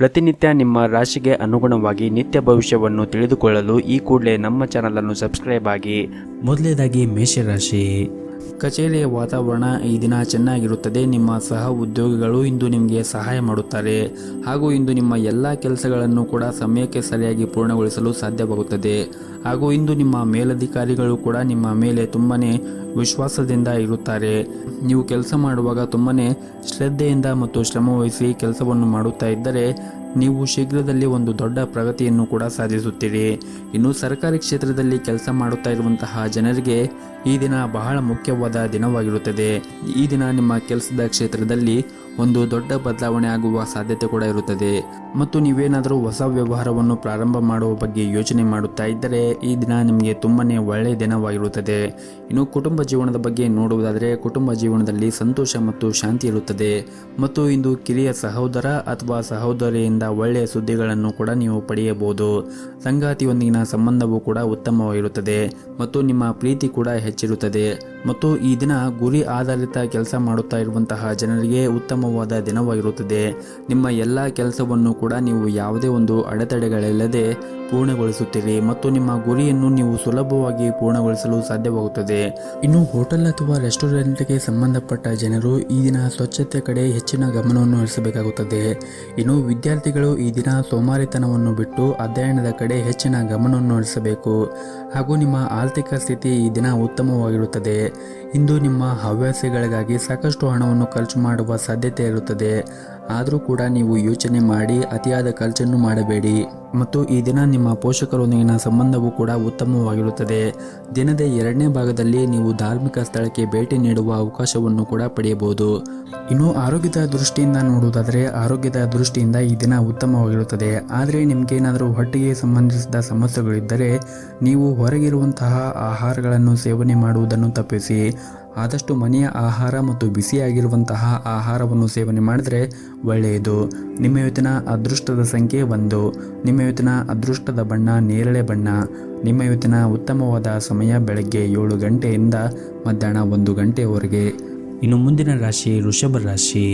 ಪ್ರತಿನಿತ್ಯ ನಿಮ್ಮ ರಾಶಿಗೆ ಅನುಗುಣವಾಗಿ ನಿತ್ಯ ಭವಿಷ್ಯವನ್ನು ತಿಳಿದುಕೊಳ್ಳಲು ಈ ಕೂಡಲೇ ನಮ್ಮ ಚಾನಲನ್ನು ಸಬ್ಸ್ಕ್ರೈಬ್ ಆಗಿ. ಮೊದಲನೇದಾಗಿ ಮೇಷರಾಶಿ. ಕಚೇರಿಯ ವಾತಾವರಣ ಈ ದಿನ ಚೆನ್ನಾಗಿರುತ್ತದೆ. ನಿಮ್ಮ ಸಹ ಉದ್ಯೋಗಿಗಳು ಇಂದು ನಿಮಗೆ ಸಹಾಯ ಮಾಡುತ್ತಾರೆ ಹಾಗೂ ಇಂದು ನಿಮ್ಮ ಎಲ್ಲ ಕೆಲಸಗಳನ್ನು ಕೂಡ ಸಮಯಕ್ಕೆ ಸರಿಯಾಗಿ ಪೂರ್ಣಗೊಳಿಸಲು ಸಾಧ್ಯವಾಗುತ್ತದೆ. ಹಾಗೂ ಇಂದು ನಿಮ್ಮ ಮೇಲಧಿಕಾರಿಗಳು ಕೂಡ ನಿಮ್ಮ ಮೇಲೆ ತುಂಬಾನೇ ವಿಶ್ವಾಸದಿಂದ ಇರುತ್ತಾರೆ. ನೀವು ಕೆಲಸ ಮಾಡುವಾಗ ತುಂಬಾನೇ ಶ್ರದ್ಧೆಯಿಂದ ಮತ್ತು ಶ್ರಮವಹಿಸಿ ಕೆಲಸವನ್ನು ಮಾಡುತ್ತಾ ಇದ್ದರೆ ನೀವು ಶೀಘ್ರದಲ್ಲಿ ಒಂದು ದೊಡ್ಡ ಪ್ರಗತಿಯನ್ನು ಕೂಡ ಸಾಧಿಸುತ್ತೀರಿ. ಇನ್ನು ಸರ್ಕಾರಿ ಕ್ಷೇತ್ರದಲ್ಲಿ ಕೆಲಸ ಮಾಡುತ್ತಾ ಇರುವಂತಹ ಜನರಿಗೆ ಈ ದಿನ ಬಹಳ ಮುಖ್ಯವಾದ ದಿನವಾಗಿರುತ್ತದೆ. ಈ ದಿನ ನಿಮ್ಮ ಕೆಲಸದ ಕ್ಷೇತ್ರದಲ್ಲಿ ಒಂದು ದೊಡ್ಡ ಬದಲಾವಣೆ ಆಗುವ ಸಾಧ್ಯತೆ ಕೂಡ ಇರುತ್ತದೆ. ಮತ್ತು ನೀವೇನಾದರೂ ಹೊಸ ವ್ಯವಹಾರವನ್ನು ಪ್ರಾರಂಭ ಮಾಡುವ ಬಗ್ಗೆ ಯೋಚನೆ ಮಾಡುತ್ತಾ ಇದ್ದರೆ ಈ ದಿನ ನಿಮಗೆ ತುಂಬಾನೇ ಒಳ್ಳೆಯ ದಿನವಾಗಿರುತ್ತದೆ. ಇನ್ನು ಕುಟುಂಬ ಜೀವನದ ಬಗ್ಗೆ ನೋಡುವುದಾದರೆ ಕುಟುಂಬ ಜೀವನದಲ್ಲಿ ಸಂತೋಷ ಮತ್ತು ಶಾಂತಿ ಇರುತ್ತದೆ. ಮತ್ತು ಇಂದು ಕಿರಿಯ ಸಹೋದರ ಅಥವಾ ಸಹೋದರಿಯಿಂದ ಒಳ್ಳೆಯ ಸುದ್ದಿಗಳನ್ನು ಕೂಡ ನೀವು ಪಡೆಯಬಹುದು. ಸಂಗಾತಿಯೊಂದಿಗಿನ ಸಂಬಂಧವೂ ಕೂಡ ಉತ್ತಮವಾಗಿರುತ್ತದೆ ಮತ್ತು ನಿಮ್ಮ ಪ್ರೀತಿ ಕೂಡ ಹೆಚ್ಚಿರುತ್ತದೆ. ಮತ್ತು ಈ ದಿನ ಗುರಿ ಆಧಾರಿತ ಕೆಲಸ ಮಾಡುತ್ತಾ ಇರುವಂತಹ ಜನರಿಗೆ ಉತ್ತಮವಾದ ದಿನವಾಗಿರುತ್ತದೆ. ನಿಮ್ಮ ಎಲ್ಲ ಕೆಲಸವನ್ನು ಕೂಡ ನೀವು ಯಾವುದೇ ಒಂದು ಅಡೆತಡೆಗಳಿಲ್ಲದೆ ಪೂರ್ಣಗೊಳಿಸುತ್ತೀರಿ ಮತ್ತು ನಿಮ್ಮ ಗುರಿಯನ್ನು ನೀವು ಸುಲಭವಾಗಿ ಪೂರ್ಣಗೊಳಿಸಲು ಸಾಧ್ಯವಾಗುತ್ತದೆ. ಇನ್ನು ಹೋಟೆಲ್ ಅಥವಾ ರೆಸ್ಟೋರೆಂಟ್ಗೆ ಸಂಬಂಧಪಟ್ಟ ಜನರು ಈ ದಿನ ಸ್ವಚ್ಛತೆ ಕಡೆ ಹೆಚ್ಚಿನ ಗಮನವನ್ನು ಹರಿಸಬೇಕಾಗುತ್ತದೆ. ಇನ್ನು ವಿದ್ಯಾರ್ಥಿಗಳು ಈ ದಿನ ಸೋಮಾರಿತನವನ್ನು ಬಿಟ್ಟು ಅಧ್ಯಯನದ ಕಡೆ ಹೆಚ್ಚಿನ ಗಮನವನ್ನು ಹರಿಸಬೇಕು. ಹಾಗೂ ನಿಮ್ಮ ಆರ್ಥಿಕ ಸ್ಥಿತಿ ಈ ದಿನ ಉತ್ತಮವಾಗಿರುತ್ತದೆ. ಇಂದು ನಿಮ್ಮ ಹವ್ಯಾಸಗಳಿಗಾಗಿ ಸಾಕಷ್ಟು ಹಣವನ್ನು ಖರ್ಚು ಮಾಡುವ ಸಾಧ್ಯತೆ ಇರುತ್ತದೆ. ಆದರೂ ಕೂಡ ನೀವು ಯೋಚನೆ ಮಾಡಿ ಅತಿಯಾದ ಖರ್ಚನ್ನು ಮಾಡಬೇಡಿ. ಮತ್ತು ಈ ದಿನ ನಿಮ್ಮ ಪೋಷಕರೊಂದಿಗಿನ ಸಂಬಂಧವೂ ಕೂಡ ಉತ್ತಮವಾಗಿರುತ್ತದೆ. ದಿನದ 2ನೇ ಭಾಗದಲ್ಲಿ ನೀವು ಧಾರ್ಮಿಕ ಸ್ಥಳಕ್ಕೆ ಭೇಟಿ ನೀಡುವ ಅವಕಾಶವನ್ನು ಕೂಡ ಪಡೆಯಬಹುದು. ಇನ್ನು ಆರೋಗ್ಯದ ದೃಷ್ಟಿಯಿಂದ ನೋಡುವುದಾದರೆ ಆರೋಗ್ಯದ ದೃಷ್ಟಿಯಿಂದ ಈ ದಿನ ಉತ್ತಮವಾಗಿರುತ್ತದೆ. ಆದರೆ ನಿಮಗೇನಾದರೂ ಹೊಟ್ಟೆಗೆ ಸಂಬಂಧಿಸಿದ ಸಮಸ್ಯೆಗಳಿದ್ದರೆ ನೀವು ಹೊರಗಿರುವಂತಹ ಆಹಾರಗಳನ್ನು ಸೇವನೆ ಮಾಡುವುದನ್ನು ತಪ್ಪಿಸಿ. ಆದಷ್ಟು ಮನೆಯ ಆಹಾರ ಮತ್ತು ಬಿಸಿಯಾಗಿರುವಂತಹ ಆಹಾರವನ್ನು ಸೇವನೆ ಮಾಡಿದರೆ ಒಳ್ಳೆಯದು. ನಿಮ್ಮ ಇವತ್ತಿನ ಅದೃಷ್ಟದ ಸಂಖ್ಯೆ 1. ನಿಮ್ಮ ಇವತ್ತಿನ ಅದೃಷ್ಟದ ಬಣ್ಣ ನೇರಳೆ ಬಣ್ಣ. ನಿಮ್ಮ ಇವತ್ತಿನ ಉತ್ತಮವಾದ ಸಮಯ ಬೆಳಗ್ಗೆ 7 ಗಂಟೆಯಿಂದ ಮಧ್ಯಾಹ್ನ 1 ಗಂಟೆಯವರೆಗೆ. ಇನ್ನು ಮುಂದಿನ ರಾಶಿ ವೃಷಭ ರಾಶಿ.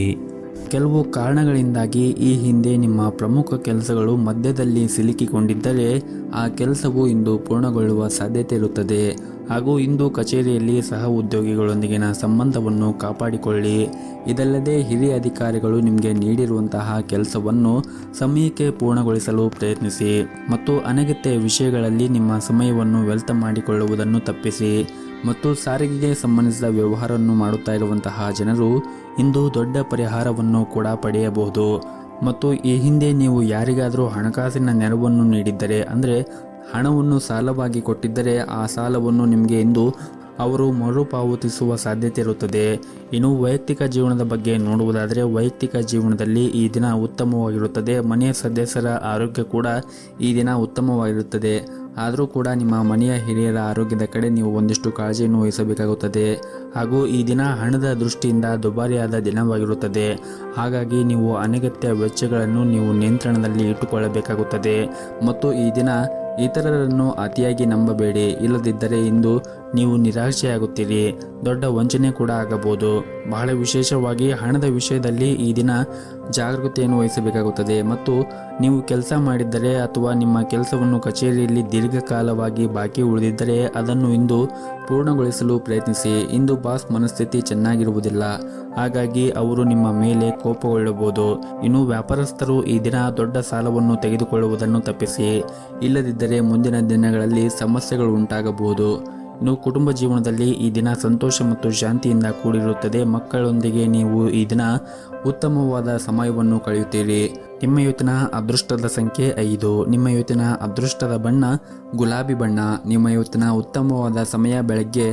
ಕೆಲವು ಕಾರಣಗಳಿಂದಾಗಿ ಈ ಹಿಂದೆ ನಿಮ್ಮ ಪ್ರಮುಖ ಕೆಲಸಗಳು ಮಧ್ಯದಲ್ಲಿ ಸಿಲುಕಿಕೊಂಡಿದ್ದರೆ ಆ ಕೆಲಸವು ಇಂದು ಪೂರ್ಣಗೊಳ್ಳುವ ಸಾಧ್ಯತೆ ಇರುತ್ತದೆ. ಹಾಗೂ ಇಂದು ಕಚೇರಿಯಲ್ಲಿ ಸಹ ಉದ್ಯೋಗಿಗಳೊಂದಿಗಿನ ಸಂಬಂಧವನ್ನು ಕಾಪಾಡಿಕೊಳ್ಳಿ. ಇದಲ್ಲದೆ ಹಿರಿಯ ಅಧಿಕಾರಿಗಳು ನಿಮಗೆ ನೀಡಿರುವಂತಹ ಕೆಲಸವನ್ನು ಸಮಯಕ್ಕೆ ಪೂರ್ಣಗೊಳಿಸಲು ಪ್ರಯತ್ನಿಸಿ ಮತ್ತು ಅನಗತ್ಯ ವಿಷಯಗಳಲ್ಲಿ ನಿಮ್ಮ ಸಮಯವನ್ನು ವ್ಯರ್ಥ ಮಾಡಿಕೊಳ್ಳುವುದನ್ನು ತಪ್ಪಿಸಿ. ಮತ್ತು ಸಾರಿಗೆಗೆ ಸಂಬಂಧಿಸಿದ ವ್ಯವಹಾರವನ್ನು ಮಾಡುತ್ತಾ ಇರುವಂತಹ ಜನರು ಇಂದು ದೊಡ್ಡ ಪರಿಹಾರವನ್ನು ಕೂಡ ಪಡೆಯಬಹುದು. ಮತ್ತು ಈ ಹಿಂದೆ ನೀವು ಯಾರಿಗಾದರೂ ಹಣಕಾಸಿನ ನೆರವನ್ನು ನೀಡಿದ್ದರೆ ಅಂದರೆ ಹಣವನ್ನು ಸಾಲವಾಗಿ ಕೊಟ್ಟಿದ್ದರೆ ಆ ಸಾಲವನ್ನು ನಿಮಗೆ ಇಂದು ಅವರು ಮರುಪಾವತಿಸುವ ಸಾಧ್ಯತೆ ಇರುತ್ತದೆ. ಇನ್ನು ವೈಯಕ್ತಿಕ ಜೀವನದ ಬಗ್ಗೆ ನೋಡುವುದಾದರೆ ವೈಯಕ್ತಿಕ ಜೀವನದಲ್ಲಿ ಈ ದಿನ ಉತ್ತಮವಾಗಿರುತ್ತದೆ. ಮನೆಯ ಸದಸ್ಯರ ಆರೋಗ್ಯ ಕೂಡ ಈ ದಿನ ಉತ್ತಮವಾಗಿರುತ್ತದೆ. ಆದರೂ ಕೂಡ ನಿಮ್ಮ ಮನೆಯ ಹಿರಿಯರ ಆರೋಗ್ಯದ ಕಡೆ ನೀವು ಒಂದಿಷ್ಟು ಕಾಳಜಿಯನ್ನು ವಹಿಸಬೇಕಾಗುತ್ತದೆ. ಹಾಗೂ ಈ ದಿನ ಹಣದ ದೃಷ್ಟಿಯಿಂದ ದುಬಾರಿಯಾದ ದಿನವಾಗಿರುತ್ತದೆ. ಹಾಗಾಗಿ ನೀವು ಅನಗತ್ಯ ವೆಚ್ಚಗಳನ್ನು ನೀವು ನಿಯಂತ್ರಣದಲ್ಲಿ ಇಟ್ಟುಕೊಳ್ಳಬೇಕಾಗುತ್ತದೆ. ಮತ್ತು ಈ ದಿನ ಇತರರನ್ನು ಅತಿಯಾಗಿ ನಂಬಬೇಡಿ. ಇಲ್ಲದಿದ್ದರೆ ಇಂದು ನೀವು ನಿರಾಶೆಯಾಗುತ್ತೀರಿ. ದೊಡ್ಡ ವಂಚನೆ ಕೂಡ ಆಗಬಹುದು. ಬಹಳ ವಿಶೇಷವಾಗಿ ಹಣದ ವಿಷಯದಲ್ಲಿ ಈ ದಿನ ಜಾಗರೂಕತೆಯನ್ನು ವಹಿಸಬೇಕಾಗುತ್ತದೆ. ಮತ್ತು ನೀವು ಕೆಲಸ ಮಾಡಿದ್ದರೆ ಅಥವಾ ನಿಮ್ಮ ಕೆಲಸವನ್ನು ಕಚೇರಿಯಲ್ಲಿ ದೀರ್ಘಕಾಲವಾಗಿ ಬಾಕಿ ಉಳಿದಿದ್ದರೆ ಅದನ್ನು ಇಂದು ಪೂರ್ಣಗೊಳಿಸಲು ಪ್ರಯತ್ನಿಸಿ. ಇಂದು ಬಾಸ್ ಮನಸ್ಥಿತಿ ಚೆನ್ನಾಗಿರುವುದಿಲ್ಲ. ಹಾಗಾಗಿ ಅವರು ನಿಮ್ಮ ಮೇಲೆ ಕೋಪಗೊಳ್ಳಬಹುದು. ಇನ್ನು ವ್ಯಾಪಾರಸ್ಥರು ಈ ದಿನ ದೊಡ್ಡ ಸಾಲವನ್ನು ತೆಗೆದುಕೊಳ್ಳುವುದನ್ನು ತಪ್ಪಿಸಿ. ಇಲ್ಲದಿದ್ದರೆ ಮುಂದಿನ ದಿನಗಳಲ್ಲಿ ಸಮಸ್ಯೆಗಳು ಉಂಟಾಗಬಹುದು. ಇನ್ನು ಕುಟುಂಬ ಜೀವನದಲ್ಲಿ ಈ ದಿನ ಸಂತೋಷ ಮತ್ತು ಶಾಂತಿಯಿಂದ ಕೂಡಿರುತ್ತದೆ. ಮಕ್ಕಳೊಂದಿಗೆ ನೀವು ಈ ದಿನ ಉತ್ತಮವಾದ ಸಮಯವನ್ನು ಕಳೆಯುತ್ತೀರಿ. ನಿಮ್ಮ ಇವತ್ತಿನ ಅದೃಷ್ಟದ ಸಂಖ್ಯೆ 5. ನಿಮ್ಮ ಇವತ್ತಿನ ಅದೃಷ್ಟದ ಬಣ್ಣ ಗುಲಾಬಿ ಬಣ್ಣ. ನಿಮ್ಮ ಇವತ್ತಿನ ಉತ್ತಮವಾದ ಸಮಯ ಬೆಳಗ್ಗೆ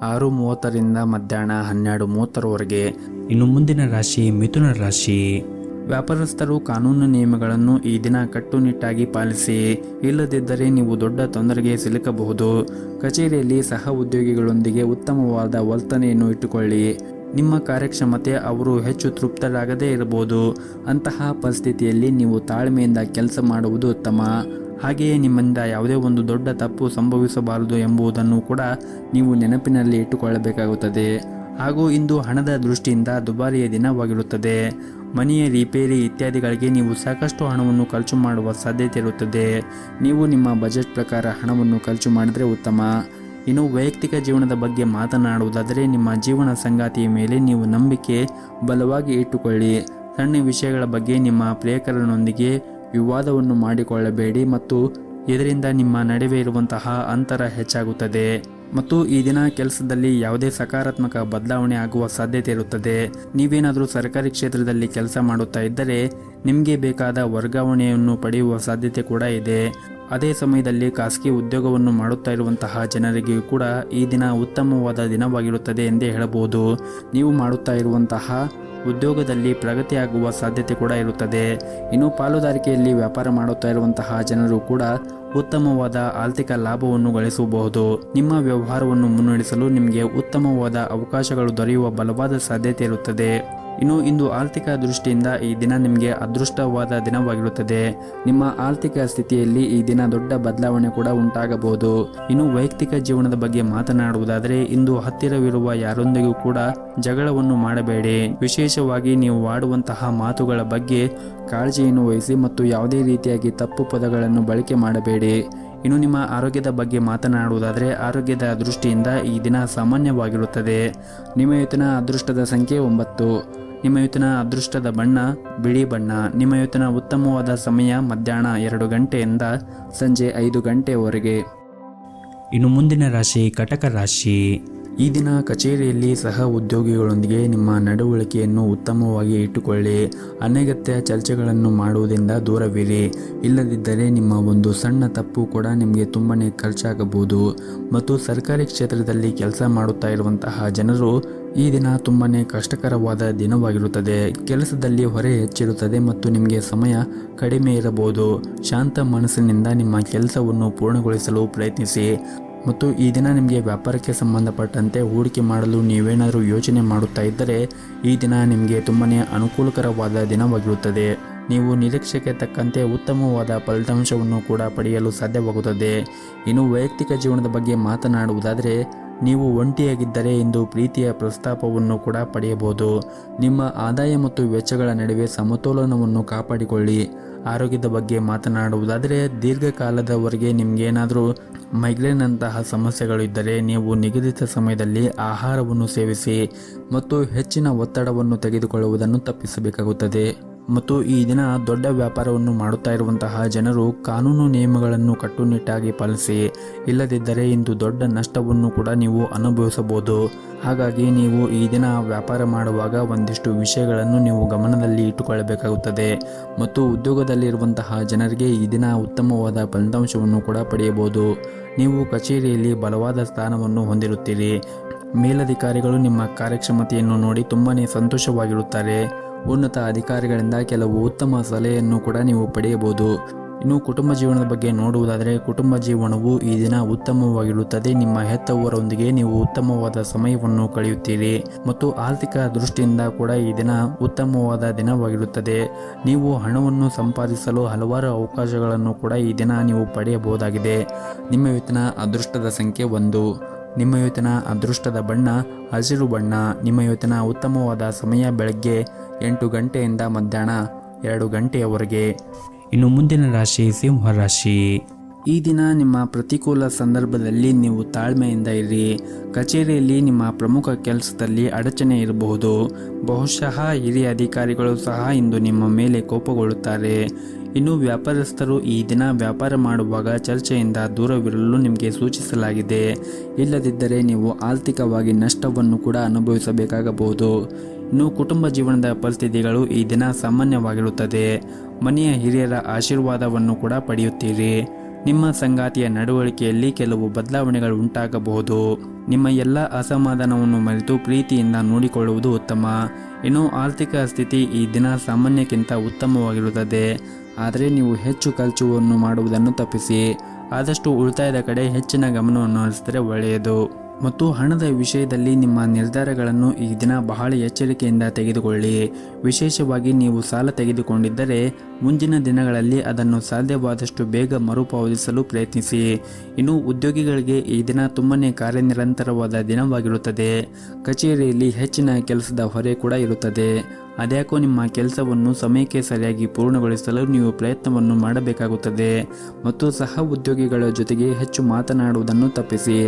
6:30ರಿಂದ ಮಧ್ಯಾಹ್ನ 12:30ರವರೆಗೆ. ಇನ್ನು ಮುಂದಿನ ರಾಶಿ ಮಿಥುನ ರಾಶಿ. ವ್ಯಾಪಾರಸ್ಥರು ಕಾನೂನು ನಿಯಮಗಳನ್ನು ಈ ದಿನ ಕಟ್ಟುನಿಟ್ಟಾಗಿ ಪಾಲಿಸಿ. ಇಲ್ಲದಿದ್ದರೆ ನೀವು ದೊಡ್ಡ ತೊಂದರೆಗೆ ಸಿಲುಕಬಹುದು. ಕಚೇರಿಯಲ್ಲಿ ಸಹ ಉದ್ಯೋಗಿಗಳೊಂದಿಗೆ ಉತ್ತಮವಾದ ವರ್ತನೆಯನ್ನು ಇಟ್ಟುಕೊಳ್ಳಿ. ನಿಮ್ಮ ಕಾರ್ಯಕ್ಷಮತೆ ಅವರು ಹೆಚ್ಚು ತೃಪ್ತರಾಗದೇ ಇರಬಹುದು. ಅಂತಹ ಪರಿಸ್ಥಿತಿಯಲ್ಲಿ ನೀವು ತಾಳ್ಮೆಯಿಂದ ಕೆಲಸ ಮಾಡುವುದು ಉತ್ತಮ. ಹಾಗೆಯೇ ನಿಮ್ಮಿಂದ ಯಾವುದೇ ಒಂದು ದೊಡ್ಡ ತಪ್ಪು ಸಂಭವಿಸಬಾರದು ಎಂಬುದನ್ನು ಕೂಡ ನೀವು ನೆನಪಿನಲ್ಲಿ ಇಟ್ಟುಕೊಳ್ಳಬೇಕಾಗುತ್ತದೆ. ಹಾಗೂ ಇಂದು ಹಣದ ದೃಷ್ಟಿಯಿಂದ ದುಬಾರಿಯ ದಿನವಾಗಿರುತ್ತದೆ. ಮನೆಯ ರಿಪೇರಿ ಇತ್ಯಾದಿಗಳಿಗೆ ನೀವು ಸಾಕಷ್ಟು ಹಣವನ್ನು ಖರ್ಚು ಮಾಡುವ ಸಾಧ್ಯತೆ ಇರುತ್ತದೆ. ನೀವು ನಿಮ್ಮ ಬಜೆಟ್ ಪ್ರಕಾರ ಹಣವನ್ನು ಖರ್ಚು ಮಾಡಿದರೆ ಉತ್ತಮ. ಇನ್ನು ವೈಯಕ್ತಿಕ ಜೀವನದ ಬಗ್ಗೆ ಮಾತನಾಡುವುದಾದರೆ ನಿಮ್ಮ ಜೀವನ ಸಂಗಾತಿಯ ಮೇಲೆ ನೀವು ನಂಬಿಕೆ ಬಲವಾಗಿ ಇಟ್ಟುಕೊಳ್ಳಿ. ಸಣ್ಣ ವಿಷಯಗಳ ಬಗ್ಗೆ ನಿಮ್ಮ ಪ್ರಿಯಕರನೊಂದಿಗೆ ವಿವಾದವನ್ನು ಮಾಡಿಕೊಳ್ಳಬೇಡಿ ಮತ್ತು ಇದರಿಂದ ನಿಮ್ಮ ನಡುವೆ ಇರುವಂತಹ ಅಂತರ ಹೆಚ್ಚಾಗುತ್ತದೆ. ಮತ್ತು ಈ ದಿನ ಕೆಲಸದಲ್ಲಿ ಯಾವುದೇ ಸಕಾರಾತ್ಮಕ ಬದಲಾವಣೆ ಆಗುವ ಸಾಧ್ಯತೆ ಇರುತ್ತದೆ. ನೀವೇನಾದರೂ ಸರ್ಕಾರಿ ಕ್ಷೇತ್ರದಲ್ಲಿ ಕೆಲಸ ಮಾಡುತ್ತಾ ಇದ್ದರೆ ನಿಮಗೆ ಬೇಕಾದ ವರ್ಗಾವಣೆಯನ್ನು ಪಡೆಯುವ ಸಾಧ್ಯತೆ ಕೂಡ ಇದೆ. ಅದೇ ಸಮಯದಲ್ಲಿ ಖಾಸಗಿ ಉದ್ಯೋಗವನ್ನು ಮಾಡುತ್ತಾ ಇರುವಂತಹ ಜನರಿಗೆ ಕೂಡ ಈ ದಿನ ಉತ್ತಮವಾದ ದಿನವಾಗಿರುತ್ತದೆ ಎಂದೇ ಹೇಳಬಹುದು. ನೀವು ಮಾಡುತ್ತಾ ಇರುವಂತಹ ಉದ್ಯೋಗದಲ್ಲಿ ಪ್ರಗತಿಯಾಗುವ ಸಾಧ್ಯತೆ ಕೂಡ ಇರುತ್ತದೆ. ಇನ್ನು ಪಾಲುದಾರಿಕೆಯಲ್ಲಿ ವ್ಯಾಪಾರ ಮಾಡುತ್ತಾ ಇರುವಂತಹ ಜನರು ಕೂಡ ಉತ್ತಮವಾದ ಆರ್ಥಿಕ ಲಾಭವನ್ನು ಗಳಿಸಬಹುದು. ನಿಮ್ಮ ವ್ಯವಹಾರವನ್ನು ಮುನ್ನಡೆಸಲು ನಿಮಗೆ ಉತ್ತಮವಾದ ಅವಕಾಶಗಳು ದೊರೆಯುವ ಬಲವಾದ ಸಾಧ್ಯತೆ ಇರುತ್ತದೆ. ಇನ್ನು ಇಂದು ಆರ್ಥಿಕ ದೃಷ್ಟಿಯಿಂದ ಈ ದಿನ ನಿಮಗೆ ಅದೃಷ್ಟವಾದ ದಿನವಾಗಿರುತ್ತದೆ. ನಿಮ್ಮ ಆರ್ಥಿಕ ಸ್ಥಿತಿಯಲ್ಲಿ ಈ ದಿನ ದೊಡ್ಡ ಬದಲಾವಣೆ ಕೂಡ ಉಂಟಾಗಬಹುದು. ಇನ್ನು ವೈಯಕ್ತಿಕ ಜೀವನದ ಬಗ್ಗೆ ಮಾತನಾಡುವುದಾದರೆ ಇಂದು ಹತ್ತಿರವಿರುವ ಯಾರೊಂದಿಗೂ ಕೂಡ ಜಗಳವನ್ನು ಮಾಡಬೇಡಿ. ವಿಶೇಷವಾಗಿ ನೀವು ಆಡುವಂತಹ ಮಾತುಗಳ ಬಗ್ಗೆ ಕಾಳಜಿಯನ್ನು ವಹಿಸಿ ಮತ್ತು ಯಾವುದೇ ರೀತಿಯಾಗಿ ತಪ್ಪು ಪದಗಳನ್ನು ಬಳಕೆ ಮಾಡಬೇಡಿ. ಇನ್ನು ನಿಮ್ಮ ಆರೋಗ್ಯದ ಬಗ್ಗೆ ಮಾತನಾಡುವುದಾದರೆ ಆರೋಗ್ಯದ ದೃಷ್ಟಿಯಿಂದ ಈ ದಿನ ಸಾಮಾನ್ಯವಾಗಿರುತ್ತದೆ. ನಿಮ್ಮ ಇವತ್ತಿನ ಅದೃಷ್ಟದ ಸಂಖ್ಯೆ 9. ನಿಮ್ಮ ಇವತ್ತಿನ ಅದೃಷ್ಟದ ಬಣ್ಣ ಬಿಳಿ ಬಣ್ಣ. ನಿಮ್ಮ ಇವತ್ತಿನ ಉತ್ತಮವಾದ ಸಮಯ ಮಧ್ಯಾಹ್ನ 2 ಗಂಟೆಯಿಂದ ಸಂಜೆ 5 ಗಂಟೆಯವರೆಗೆ. ಇನ್ನು ಮುಂದಿನ ರಾಶಿ ಕಟಕ ರಾಶಿ. ಈ ದಿನ ಕಚೇರಿಯಲ್ಲಿ ಸಹ ಉದ್ಯೋಗಿಗಳೊಂದಿಗೆ ನಿಮ್ಮ ನಡವಳಿಕೆಯನ್ನು ಉತ್ತಮವಾಗಿ ಇಟ್ಟುಕೊಳ್ಳಿ. ಅನಗತ್ಯ ಚರ್ಚೆಗಳನ್ನು ಮಾಡುವುದರಿಂದ ದೂರವಿರಿ. ಇಲ್ಲದಿದ್ದರೆ ನಿಮ್ಮ ಒಂದು ಸಣ್ಣ ತಪ್ಪು ಕೂಡ ನಿಮಗೆ ತುಂಬನೇ ಖರ್ಚಾಗಬಹುದು. ಮತ್ತು ಸರ್ಕಾರಿ ಕ್ಷೇತ್ರದಲ್ಲಿ ಕೆಲಸ ಮಾಡುತ್ತಾ ಇರುವಂತಹ ಜನರು ಈ ದಿನ ತುಂಬನೇ ಕಷ್ಟಕರವಾದ ದಿನವಾಗಿರುತ್ತದೆ. ಕೆಲಸದಲ್ಲಿ ಹೊರೆ ಹೆಚ್ಚಿರುತ್ತದೆ ಮತ್ತು ನಿಮಗೆ ಸಮಯ ಕಡಿಮೆ ಇರಬಹುದು. ಶಾಂತ ಮನಸ್ಸಿನಿಂದ ನಿಮ್ಮ ಕೆಲಸವನ್ನು ಪೂರ್ಣಗೊಳಿಸಲು ಪ್ರಯತ್ನಿಸಿ. ಮತ್ತು ಈ ದಿನ ನಿಮಗೆ ವ್ಯಾಪಾರಕ್ಕೆ ಸಂಬಂಧಪಟ್ಟಂತೆ ಹೂಡಿಕೆ ಮಾಡಲು ನೀವೇನಾದರೂ ಯೋಚನೆ ಮಾಡುತ್ತಾ ಇದ್ದರೆ ಈ ದಿನ ನಿಮಗೆ ತುಂಬನೇ ಅನುಕೂಲಕರವಾದ ದಿನವಾಗಿರುತ್ತದೆ. ನೀವು ನಿರೀಕ್ಷೆಗೆ ತಕ್ಕಂತೆ ಉತ್ತಮವಾದ ಫಲಿತಾಂಶವನ್ನು ಕೂಡ ಪಡೆಯಲು ಸಾಧ್ಯವಾಗುತ್ತದೆ. ಇನ್ನು ವೈಯಕ್ತಿಕ ಜೀವನದ ಬಗ್ಗೆ ಮಾತನಾಡುವುದಾದರೆ ನೀವು ಒಂಟಿಯಾಗಿದ್ದರೆ ಇಂದು ಪ್ರೀತಿಯ ಪ್ರಸ್ತಾಪವನ್ನು ಕೂಡ ಪಡೆಯಬಹುದು. ನಿಮ್ಮ ಆದಾಯ ಮತ್ತು ವೆಚ್ಚಗಳ ನಡುವೆ ಸಮತೋಲನವನ್ನು ಕಾಪಾಡಿಕೊಳ್ಳಿ. ಆರೋಗ್ಯದ ಬಗ್ಗೆ ಮಾತನಾಡುವುದಾದರೆ ದೀರ್ಘಕಾಲದವರೆಗೆ ನಿಮಗೇನಾದರೂ ಮೈಗ್ರೇನ್ ಅಂತಹ ಸಮಸ್ಯೆಗಳು ಇದ್ದರೆ ನೀವು ನಿಗದಿತ ಸಮಯದಲ್ಲಿ ಆಹಾರವನ್ನು ಸೇವಿಸಿ ಮತ್ತು ಹೆಚ್ಚಿನ ಒತ್ತಡವನ್ನು ತೆಗೆದುಕೊಳ್ಳುವುದನ್ನು ತಪ್ಪಿಸಬೇಕಾಗುತ್ತದೆ. ಮತ್ತು ಈ ದಿನ ದೊಡ್ಡ ವ್ಯಾಪಾರವನ್ನು ಮಾಡುತ್ತಾ ಇರುವಂತಹ ಜನರು ಕಾನೂನು ನಿಯಮಗಳನ್ನು ಕಟ್ಟುನಿಟ್ಟಾಗಿ ಪಾಲಿಸಿ. ಇಲ್ಲದಿದ್ದರೆ ಇಂದು ದೊಡ್ಡ ನಷ್ಟವನ್ನು ಕೂಡ ನೀವು ಅನುಭವಿಸಬಹುದು. ಹಾಗಾಗಿ ನೀವು ಈ ದಿನ ವ್ಯಾಪಾರ ಮಾಡುವಾಗ ಒಂದಿಷ್ಟು ವಿಷಯಗಳನ್ನು ನೀವು ಗಮನದಲ್ಲಿ ಇಟ್ಟುಕೊಳ್ಳಬೇಕಾಗುತ್ತದೆ. ಮತ್ತು ಉದ್ಯೋಗದಲ್ಲಿರುವಂತಹ ಜನರಿಗೆ ಈ ದಿನ ಉತ್ತಮವಾದ ಫಲಿತಾಂಶವನ್ನು ಕೂಡ ಪಡೆಯಬಹುದು. ನೀವು ಕಚೇರಿಯಲ್ಲಿ ಬಲವಾದ ಸ್ಥಾನವನ್ನು ಹೊಂದಿರುತ್ತೀರಿ. ಮೇಲಧಿಕಾರಿಗಳು ನಿಮ್ಮ ಕಾರ್ಯಕ್ಷಮತೆಯನ್ನು ನೋಡಿ ತುಂಬಾನೇ ಸಂತೋಷವಾಗಿರುತ್ತಾರೆ. ಉನ್ನತ ಅಧಿಕಾರಿಗಳಿಂದ ಕೆಲವು ಉತ್ತಮ ಸಲಹೆಯನ್ನು ಕೂಡ ನೀವು ಪಡೆಯಬಹುದು. ಇನ್ನು ಕುಟುಂಬ ಜೀವನದ ಬಗ್ಗೆ ನೋಡುವುದಾದರೆ ಕುಟುಂಬ ಜೀವನವು ಈ ದಿನ ಉತ್ತಮವಾಗಿರುತ್ತದೆ. ನಿಮ್ಮ ಹೆತ್ತವರೊಂದಿಗೆ ನೀವು ಉತ್ತಮವಾದ ಸಮಯವನ್ನು ಕಳೆಯುತ್ತೀರಿ ಮತ್ತು ಆರ್ಥಿಕ ದೃಷ್ಟಿಯಿಂದ ಕೂಡ ಈ ದಿನ ಉತ್ತಮವಾದ ದಿನವಾಗಿರುತ್ತದೆ. ನೀವು ಹಣವನ್ನು ಸಂಪಾದಿಸಲು ಹಲವಾರು ಅವಕಾಶಗಳನ್ನು ಕೂಡ ಈ ದಿನ ನೀವು ಪಡೆಯಬಹುದಾಗಿದೆ. ನಿಮ್ಮ ಇವತ್ತಿನ ಅದೃಷ್ಟದ ಸಂಖ್ಯೆ 1. ನಿಮ್ಮ ಇವತ್ತಿನ ಅದೃಷ್ಟದ ಬಣ್ಣ ಹಸಿರು ಬಣ್ಣ. ನಿಮ್ಮ ಇವತ್ತಿನ ಉತ್ತಮವಾದ ಸಮಯ ಬೆಳಗ್ಗೆ 8 ಗಂಟೆಯಿಂದ ಮಧ್ಯಾಹ್ನ 2 ಗಂಟೆಯವರೆಗೆ. ಇನ್ನು ಮುಂದಿನ ರಾಶಿ ಸಿಂಹ ರಾಶಿ. ಈ ದಿನ ನಿಮ್ಮ ಪ್ರತಿಕೂಲ ಸಂದರ್ಭದಲ್ಲಿ ನೀವು ತಾಳ್ಮೆಯಿಂದ ಇರಿ. ಕಚೇರಿಯಲ್ಲಿ ನಿಮ್ಮ ಪ್ರಮುಖ ಕೆಲಸದಲ್ಲಿ ಅಡಚಣೆ ಇರಬಹುದು. ಬಹುಶಃ ಹಿರಿಯ ಅಧಿಕಾರಿಗಳು ಸಹ ಇಂದು ನಿಮ್ಮ ಮೇಲೆ ಕೋಪಗೊಳ್ಳುತ್ತಾರೆ. ಇನ್ನು ವ್ಯಾಪಾರಸ್ಥರು ಈ ದಿನ ವ್ಯಾಪಾರ ಮಾಡುವಾಗ ಚರ್ಚೆಯಿಂದ ದೂರವಿರಲು ನಿಮಗೆ ಸೂಚಿಸಲಾಗಿದೆ. ಇಲ್ಲದಿದ್ದರೆ ನೀವು ಆರ್ಥಿಕವಾಗಿ ನಷ್ಟವನ್ನು ಕೂಡ ಅನುಭವಿಸಬೇಕಾಗಬಹುದು. ಇನ್ನು ಕುಟುಂಬ ಜೀವನದ ಪರಿಸ್ಥಿತಿಗಳು ಈ ದಿನ ಸಾಮಾನ್ಯವಾಗಿರುತ್ತದೆ. ಮನೆಯ ಹಿರಿಯರ ಆಶೀರ್ವಾದವನ್ನು ಕೂಡ ಪಡೆಯುತ್ತೀರಿ. ನಿಮ್ಮ ಸಂಗಾತಿಯ ನಡವಳಿಕೆಯಲ್ಲಿ ಕೆಲವು ಬದಲಾವಣೆಗಳು ಉಂಟಾಗಬಹುದು. ನಿಮ್ಮ ಎಲ್ಲ ಅಸಮಾಧಾನವನ್ನು ಮರೆತು ಪ್ರೀತಿಯಿಂದ ನೋಡಿಕೊಳ್ಳುವುದು ಉತ್ತಮ. ಇನ್ನು ಆರ್ಥಿಕ ಸ್ಥಿತಿ ಈ ದಿನ ಸಾಮಾನ್ಯಕ್ಕಿಂತ ಉತ್ತಮವಾಗಿರುತ್ತದೆ. ಆದರೆ ನೀವು ಹೆಚ್ಚು ಖರ್ಚುವನ್ನು ಮಾಡುವುದನ್ನು ತಪ್ಪಿಸಿ. ಆದಷ್ಟು ಉಳಿತಾಯದ ಕಡೆ ಹೆಚ್ಚಿನ ಗಮನವನ್ನು ಹರಿಸಿದರೆ ಒಳ್ಳೆಯದು. ಮತ್ತು ಹಣದ ವಿಷಯದಲ್ಲಿ ನಿಮ್ಮ ನಿರ್ಧಾರಗಳನ್ನು ಈ ದಿನ ಬಹಳ ಎಚ್ಚರಿಕೆಯಿಂದ ತೆಗೆದುಕೊಳ್ಳಿ. ವಿಶೇಷವಾಗಿ ನೀವು ಸಾಲ ತೆಗೆದುಕೊಂಡಿದ್ದರೆ ಮುಂದಿನ ದಿನಗಳಲ್ಲಿ ಅದನ್ನು ಸಾಧ್ಯವಾದಷ್ಟು ಬೇಗ ಮರುಪಾವತಿಸಲು ಪ್ರಯತ್ನಿಸಿ. ಇನ್ನು ಉದ್ಯೋಗಿಗಳಿಗೆ ಈ ದಿನ ತುಂಬನೇ ಕಾರ್ಯನಿರಂತರವಾದ ದಿನವಾಗಿರುತ್ತದೆ. ಕಚೇರಿಯಲ್ಲಿ ಹೆಚ್ಚಿನ ಕೆಲಸದ ಹೊರೆ ಕೂಡ ಇರುತ್ತದೆ. ಅದ್ಯಾಕೋ ನಿಮ್ಮ ಕೆಲಸವನ್ನು ಸಮಯಕ್ಕೆ ಸರಿಯಾಗಿ ಪೂರ್ಣಗೊಳಿಸಲು ನೀವು ಪ್ರಯತ್ನವನ್ನು ಮಾಡಬೇಕಾಗುತ್ತದೆ ಮತ್ತು ಸಹ ಉದ್ಯೋಗಿಗಳ ಜೊತೆಗೆ ಹೆಚ್ಚು ಮಾತನಾಡುವುದನ್ನು ತಪ್ಪಿಸಿ.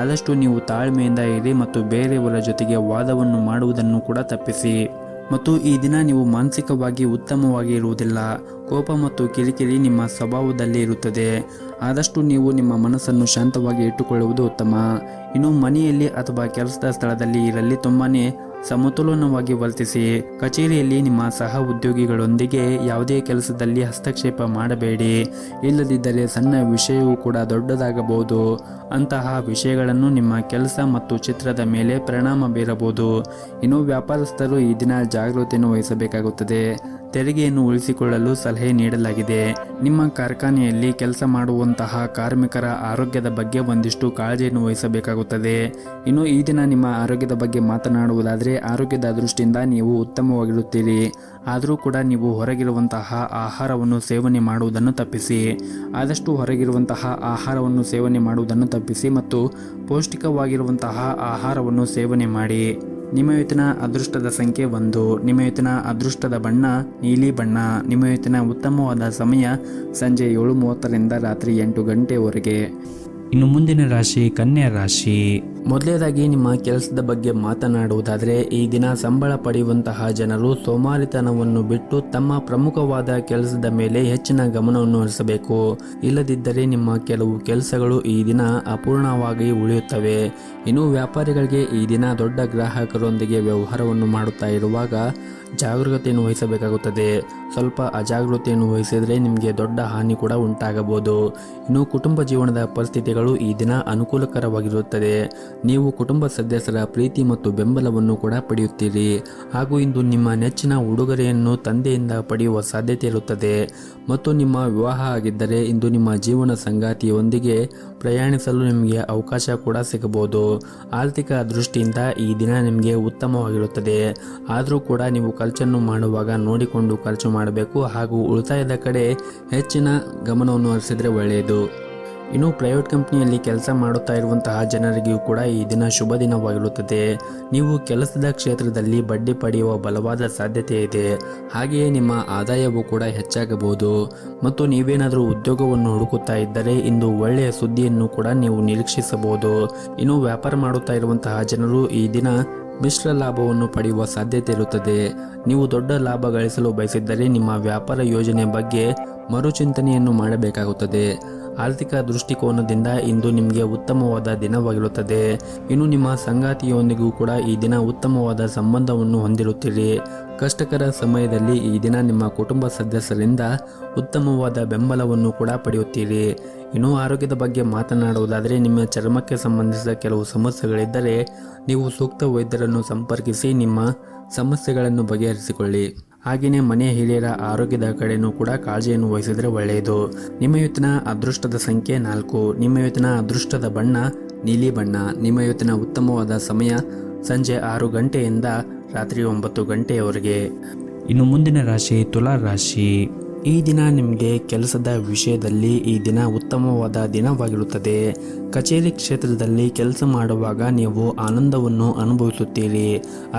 ಆದಷ್ಟು ನೀವು ತಾಳ್ಮೆಯಿಂದ ಇರಿ ಮತ್ತು ಬೇರೆಯವರ ಜೊತೆಗೆ ವಾದವನ್ನು ಮಾಡುವುದನ್ನು ಕೂಡ ತಪ್ಪಿಸಿ. ಮತ್ತು ಈ ದಿನ ನೀವು ಮಾನಸಿಕವಾಗಿ ಉತ್ತಮವಾಗಿ ಇರುವುದಿಲ್ಲ. ಕೋಪ ಮತ್ತು ಕಿರಿಕಿರಿ ನಿಮ್ಮ ಸ್ವಭಾವದಲ್ಲಿ ಇರುತ್ತದೆ. ಆದಷ್ಟು ನೀವು ನಿಮ್ಮ ಮನಸ್ಸನ್ನು ಶಾಂತವಾಗಿ ಇಟ್ಟುಕೊಳ್ಳುವುದು ಉತ್ತಮ. ಇನ್ನು ಮನೆಯಲ್ಲಿ ಅಥವಾ ಕೆಲಸದ ಸ್ಥಳದಲ್ಲಿ ಇರಲಿ ತುಂಬಾನೇ ಸಮತೋಲನವಾಗಿ ವರ್ತಿಸಿ. ಕಚೇರಿಯಲ್ಲಿ ನಿಮ್ಮ ಸಹ ಉದ್ಯೋಗಿಗಳೊಂದಿಗೆ ಯಾವುದೇ ಕೆಲಸದಲ್ಲಿ ಹಸ್ತಕ್ಷೇಪ ಮಾಡಬೇಡಿ. ಇಲ್ಲದಿದ್ದರೆ ಸಣ್ಣ ವಿಷಯವೂ ಕೂಡ ದೊಡ್ಡದಾಗಬಹುದು. ಅಂತಹ ವಿಷಯಗಳನ್ನು ನಿಮ್ಮ ಕೆಲಸ ಮತ್ತು ಚಿತ್ರದ ಮೇಲೆ ಪರಿಣಾಮ ಬೀರಬಹುದು. ಇನ್ನು ವ್ಯಾಪಾರಸ್ಥರು ಈ ದಿನ ಜಾಗೃತಿಯನ್ನು ವಹಿಸಬೇಕಾಗುತ್ತದೆ. ತೆರಿಗೆಯನ್ನು ಉಳಿಸಿಕೊಳ್ಳಲು ಸಲಹೆ ನೀಡಲಾಗಿದೆ. ನಿಮ್ಮ ಕಾರ್ಖಾನೆಯಲ್ಲಿ ಕೆಲಸ ಮಾಡುವಂತಹ ಕಾರ್ಮಿಕರ ಆರೋಗ್ಯದ ಬಗ್ಗೆ ಒಂದಿಷ್ಟು ಕಾಳಜಿಯನ್ನು ವಹಿಸಬೇಕಾಗುತ್ತದೆ. ಇನ್ನು ಈ ದಿನ ನಿಮ್ಮ ಆರೋಗ್ಯದ ಬಗ್ಗೆ ಮಾತನಾಡುವುದಾದರೆ ಆರೋಗ್ಯದ ದೃಷ್ಟಿಯಿಂದ ನೀವು ಉತ್ತಮವಾಗಿರುತ್ತೀರಿ. ಆದರೂ ಕೂಡ ನೀವು ಹೊರಗಿರುವಂತಹ ಆಹಾರವನ್ನು ಸೇವನೆ ಮಾಡುವುದನ್ನು ತಪ್ಪಿಸಿ. ಆದಷ್ಟು ಹೊರಗಿರುವಂತಹ ಆಹಾರವನ್ನು ಸೇವನೆ ಮಾಡುವುದನ್ನು ತಪ್ಪಿಸಿ ಮತ್ತು ಪೌಷ್ಟಿಕವಾಗಿರುವಂತಹ ಆಹಾರವನ್ನು ಸೇವನೆ ಮಾಡಿ. ನಿಮ್ಮ ಇವತ್ತಿನ ಅದೃಷ್ಟದ ಸಂಖ್ಯೆ 1. ನಿಮ್ಮ ಇವತ್ತಿನ ಅದೃಷ್ಟದ ಬಣ್ಣ ನೀಲಿ ಬಣ್ಣ. ನಿಮ್ಮ ಇವತ್ತಿನ ಉತ್ತಮವಾದ ಸಮಯ ಸಂಜೆ 7:30ರಿಂದ ರಾತ್ರಿ 8 ಗಂಟೆವರೆಗೆ. ಇನ್ನು ಮುಂದಿನ ರಾಶಿ ಕನ್ಯಾ ರಾಶಿ. ಮೊದಲನೇದಾಗಿ ನಿಮ್ಮ ಕೆಲಸದ ಬಗ್ಗೆ ಮಾತನಾಡುವುದಾದರೆ ಈ ದಿನ ಸಂಬಳ ಪಡೆಯುವಂತಹ ಜನರು ಸೋಮಾರಿತನವನ್ನು ಬಿಟ್ಟು ತಮ್ಮ ಪ್ರಮುಖವಾದ ಕೆಲಸದ ಮೇಲೆ ಹೆಚ್ಚಿನ ಗಮನವನ್ನು ಹರಿಸಬೇಕು. ಇಲ್ಲದಿದ್ದರೆ ನಿಮ್ಮ ಕೆಲವು ಕೆಲಸಗಳು ಈ ದಿನ ಅಪೂರ್ಣವಾಗಿ ಉಳಿಯುತ್ತವೆ. ಇನ್ನು ವ್ಯಾಪಾರಿಗಳಿಗೆ ಈ ದಿನ ದೊಡ್ಡ ಗ್ರಾಹಕರೊಂದಿಗೆ ವ್ಯವಹಾರವನ್ನು ಮಾಡುತ್ತಾ ಇರುವಾಗ ಜಾಗರೂಕತೆಯನ್ನು ವಹಿಸಬೇಕಾಗುತ್ತದೆ. ಸ್ವಲ್ಪ ಅಜಾಗೃತೆಯನ್ನು ವಹಿಸಿದರೆ ನಿಮಗೆ ದೊಡ್ಡ ಹಾನಿ ಕೂಡ ಉಂಟಾಗಬಹುದು. ಇನ್ನು ಕುಟುಂಬ ಜೀವನದ ಪರಿಸ್ಥಿತಿಗಳು ಈ ದಿನ ಅನುಕೂಲಕರವಾಗಿರುತ್ತದೆ. ನೀವು ಕುಟುಂಬ ಸದಸ್ಯರ ಪ್ರೀತಿ ಮತ್ತು ಬೆಂಬಲವನ್ನು ಕೂಡ ಪಡೆಯುತ್ತೀರಿ. ಹಾಗೂ ಇಂದು ನಿಮ್ಮ ನೆಚ್ಚಿನ ಉಡುಗೊರೆಯನ್ನು ತಂದೆಯಿಂದ ಪಡೆಯುವ ಸಾಧ್ಯತೆ ಇರುತ್ತದೆ. ಮತ್ತು ನಿಮ್ಮ ವಿವಾಹ ಆಗಿದ್ದರೆ ಇಂದು ನಿಮ್ಮ ಜೀವನ ಸಂಗಾತಿಯೊಂದಿಗೆ ಪ್ರಯಾಣಿಸಲು ನಿಮಗೆ ಅವಕಾಶ ಕೂಡ ಸಿಗಬಹುದು. ಆರ್ಥಿಕ ದೃಷ್ಟಿಯಿಂದ ಈ ದಿನ ನಿಮಗೆ ಉತ್ತಮವಾಗಿರುತ್ತದೆ. ಆದರೂ ಕೂಡ ನೀವು ಖರ್ಚನ್ನು ಮಾಡುವಾಗ ನೋಡಿಕೊಂಡು ಖರ್ಚು ಮಾಡಬೇಕು ಹಾಗೂ ಉಳಿತಾಯದ ಕಡೆ ಹೆಚ್ಚಿನ ಗಮನವನ್ನು ಹರಿಸಿದರೆ ಒಳ್ಳೆಯದು. ಇನ್ನು ಪ್ರೈವೇಟ್ ಕಂಪನಿಯಲ್ಲಿ ಕೆಲಸ ಮಾಡುತ್ತಾ ಇರುವಂತಹ ಜನರಿಗೂ ಕೂಡ ಈ ದಿನ ಶುಭ ದಿನವಾಗಿರುತ್ತದೆ. ನೀವು ಕೆಲಸದ ಕ್ಷೇತ್ರದಲ್ಲಿ ಬಡ್ಡಿ ಪಡೆಯುವ ಬಲವಾದ ಸಾಧ್ಯತೆ ಇದೆ. ಹಾಗೆಯೇ ನಿಮ್ಮ ಆದಾಯವೂ ಕೂಡ ಹೆಚ್ಚಾಗಬಹುದು. ಮತ್ತು ನೀವೇನಾದರೂ ಉದ್ಯೋಗವನ್ನು ಹುಡುಕುತ್ತಾ ಇದ್ದರೆ ಇಂದು ಒಳ್ಳೆಯ ಸುದ್ದಿಯನ್ನು ಕೂಡ ನೀವು ನಿರೀಕ್ಷಿಸಬಹುದು. ಇನ್ನು ವ್ಯಾಪಾರ ಮಾಡುತ್ತಾ ಇರುವಂತಹ ಜನರು ಈ ದಿನ ಮಿಶ್ರ ಲಾಭವನ್ನು ಪಡೆಯುವ ಸಾಧ್ಯತೆ ಇರುತ್ತದೆ. ನೀವು ದೊಡ್ಡ ಲಾಭ ಗಳಿಸಲು ಬಯಸಿದ್ದರೆ ನಿಮ್ಮ ವ್ಯಾಪಾರ ಯೋಜನೆ ಬಗ್ಗೆ ಮರುಚಿಂತನೆಯನ್ನು ಮಾಡಬೇಕಾಗುತ್ತದೆ. ಆರ್ಥಿಕ ದೃಷ್ಟಿಕೋನದಿಂದ ಇಂದು ನಿಮಗೆ ಉತ್ತಮವಾದ ದಿನವಾಗಿರುತ್ತದೆ. ಇನ್ನು ನಿಮ್ಮ ಸಂಗಾತಿಯೊಂದಿಗೂ ಕೂಡ ಈ ದಿನ ಉತ್ತಮವಾದ ಸಂಬಂಧವನ್ನು ಹೊಂದಿರುತ್ತೀರಿ. ಕಷ್ಟಕರ ಸಮಯದಲ್ಲಿ ಈ ದಿನ ನಿಮ್ಮ ಕುಟುಂಬ ಸದಸ್ಯರಿಂದ ಉತ್ತಮವಾದ ಬೆಂಬಲವನ್ನು ಕೂಡ ಪಡೆಯುತ್ತೀರಿ. ಇನ್ನು ಆರೋಗ್ಯದ ಬಗ್ಗೆ ಮಾತನಾಡುವುದಾದರೆ ನಿಮ್ಮ ಚರ್ಮಕ್ಕೆ ಸಂಬಂಧಿಸಿದ ಕೆಲವು ಸಮಸ್ಯೆಗಳಿದ್ದರೆ ನೀವು ಸೂಕ್ತ ವೈದ್ಯರನ್ನು ಸಂಪರ್ಕಿಸಿ ನಿಮ್ಮ ಸಮಸ್ಯೆಗಳನ್ನು ಬಗೆಹರಿಸಿಕೊಳ್ಳಿ. ಹಾಗೆಯೇ ಮನೆ ಹಿರಿಯರ ಆರೋಗ್ಯದ ಕಡೆಯೂ ಕೂಡ ಕಾಳಜಿಯನ್ನು ವಹಿಸಿದರೆ ಒಳ್ಳೆಯದು. ನಿಮ್ಮ ಇವತ್ತಿನ ಅದೃಷ್ಟದ ಸಂಖ್ಯೆ 4. ನಿಮ್ಮ ಇವತ್ತಿನ ಅದೃಷ್ಟದ ಬಣ್ಣ ನೀಲಿ ಬಣ್ಣ. ನಿಮ್ಮ ಇವತ್ತಿನ ಉತ್ತಮವಾದ ಸಮಯ ಸಂಜೆ 6 ಗಂಟೆಯಿಂದ ರಾತ್ರಿ 9 ಗಂಟೆಯವರೆಗೆ. ಇನ್ನು ಮುಂದಿನ ರಾಶಿ ತುಲಾ ರಾಶಿ. ಈ ದಿನ ನಿಮಗೆ ಕೆಲಸದ ವಿಷಯದಲ್ಲಿ ಈ ದಿನ ಉತ್ತಮವಾದ ದಿನವಾಗಿರುತ್ತದೆ. ಕಚೇರಿ ಕ್ಷೇತ್ರದಲ್ಲಿ ಕೆಲಸ ಮಾಡುವಾಗ ನೀವು ಆನಂದವನ್ನು ಅನುಭವಿಸುತ್ತೀರಿ.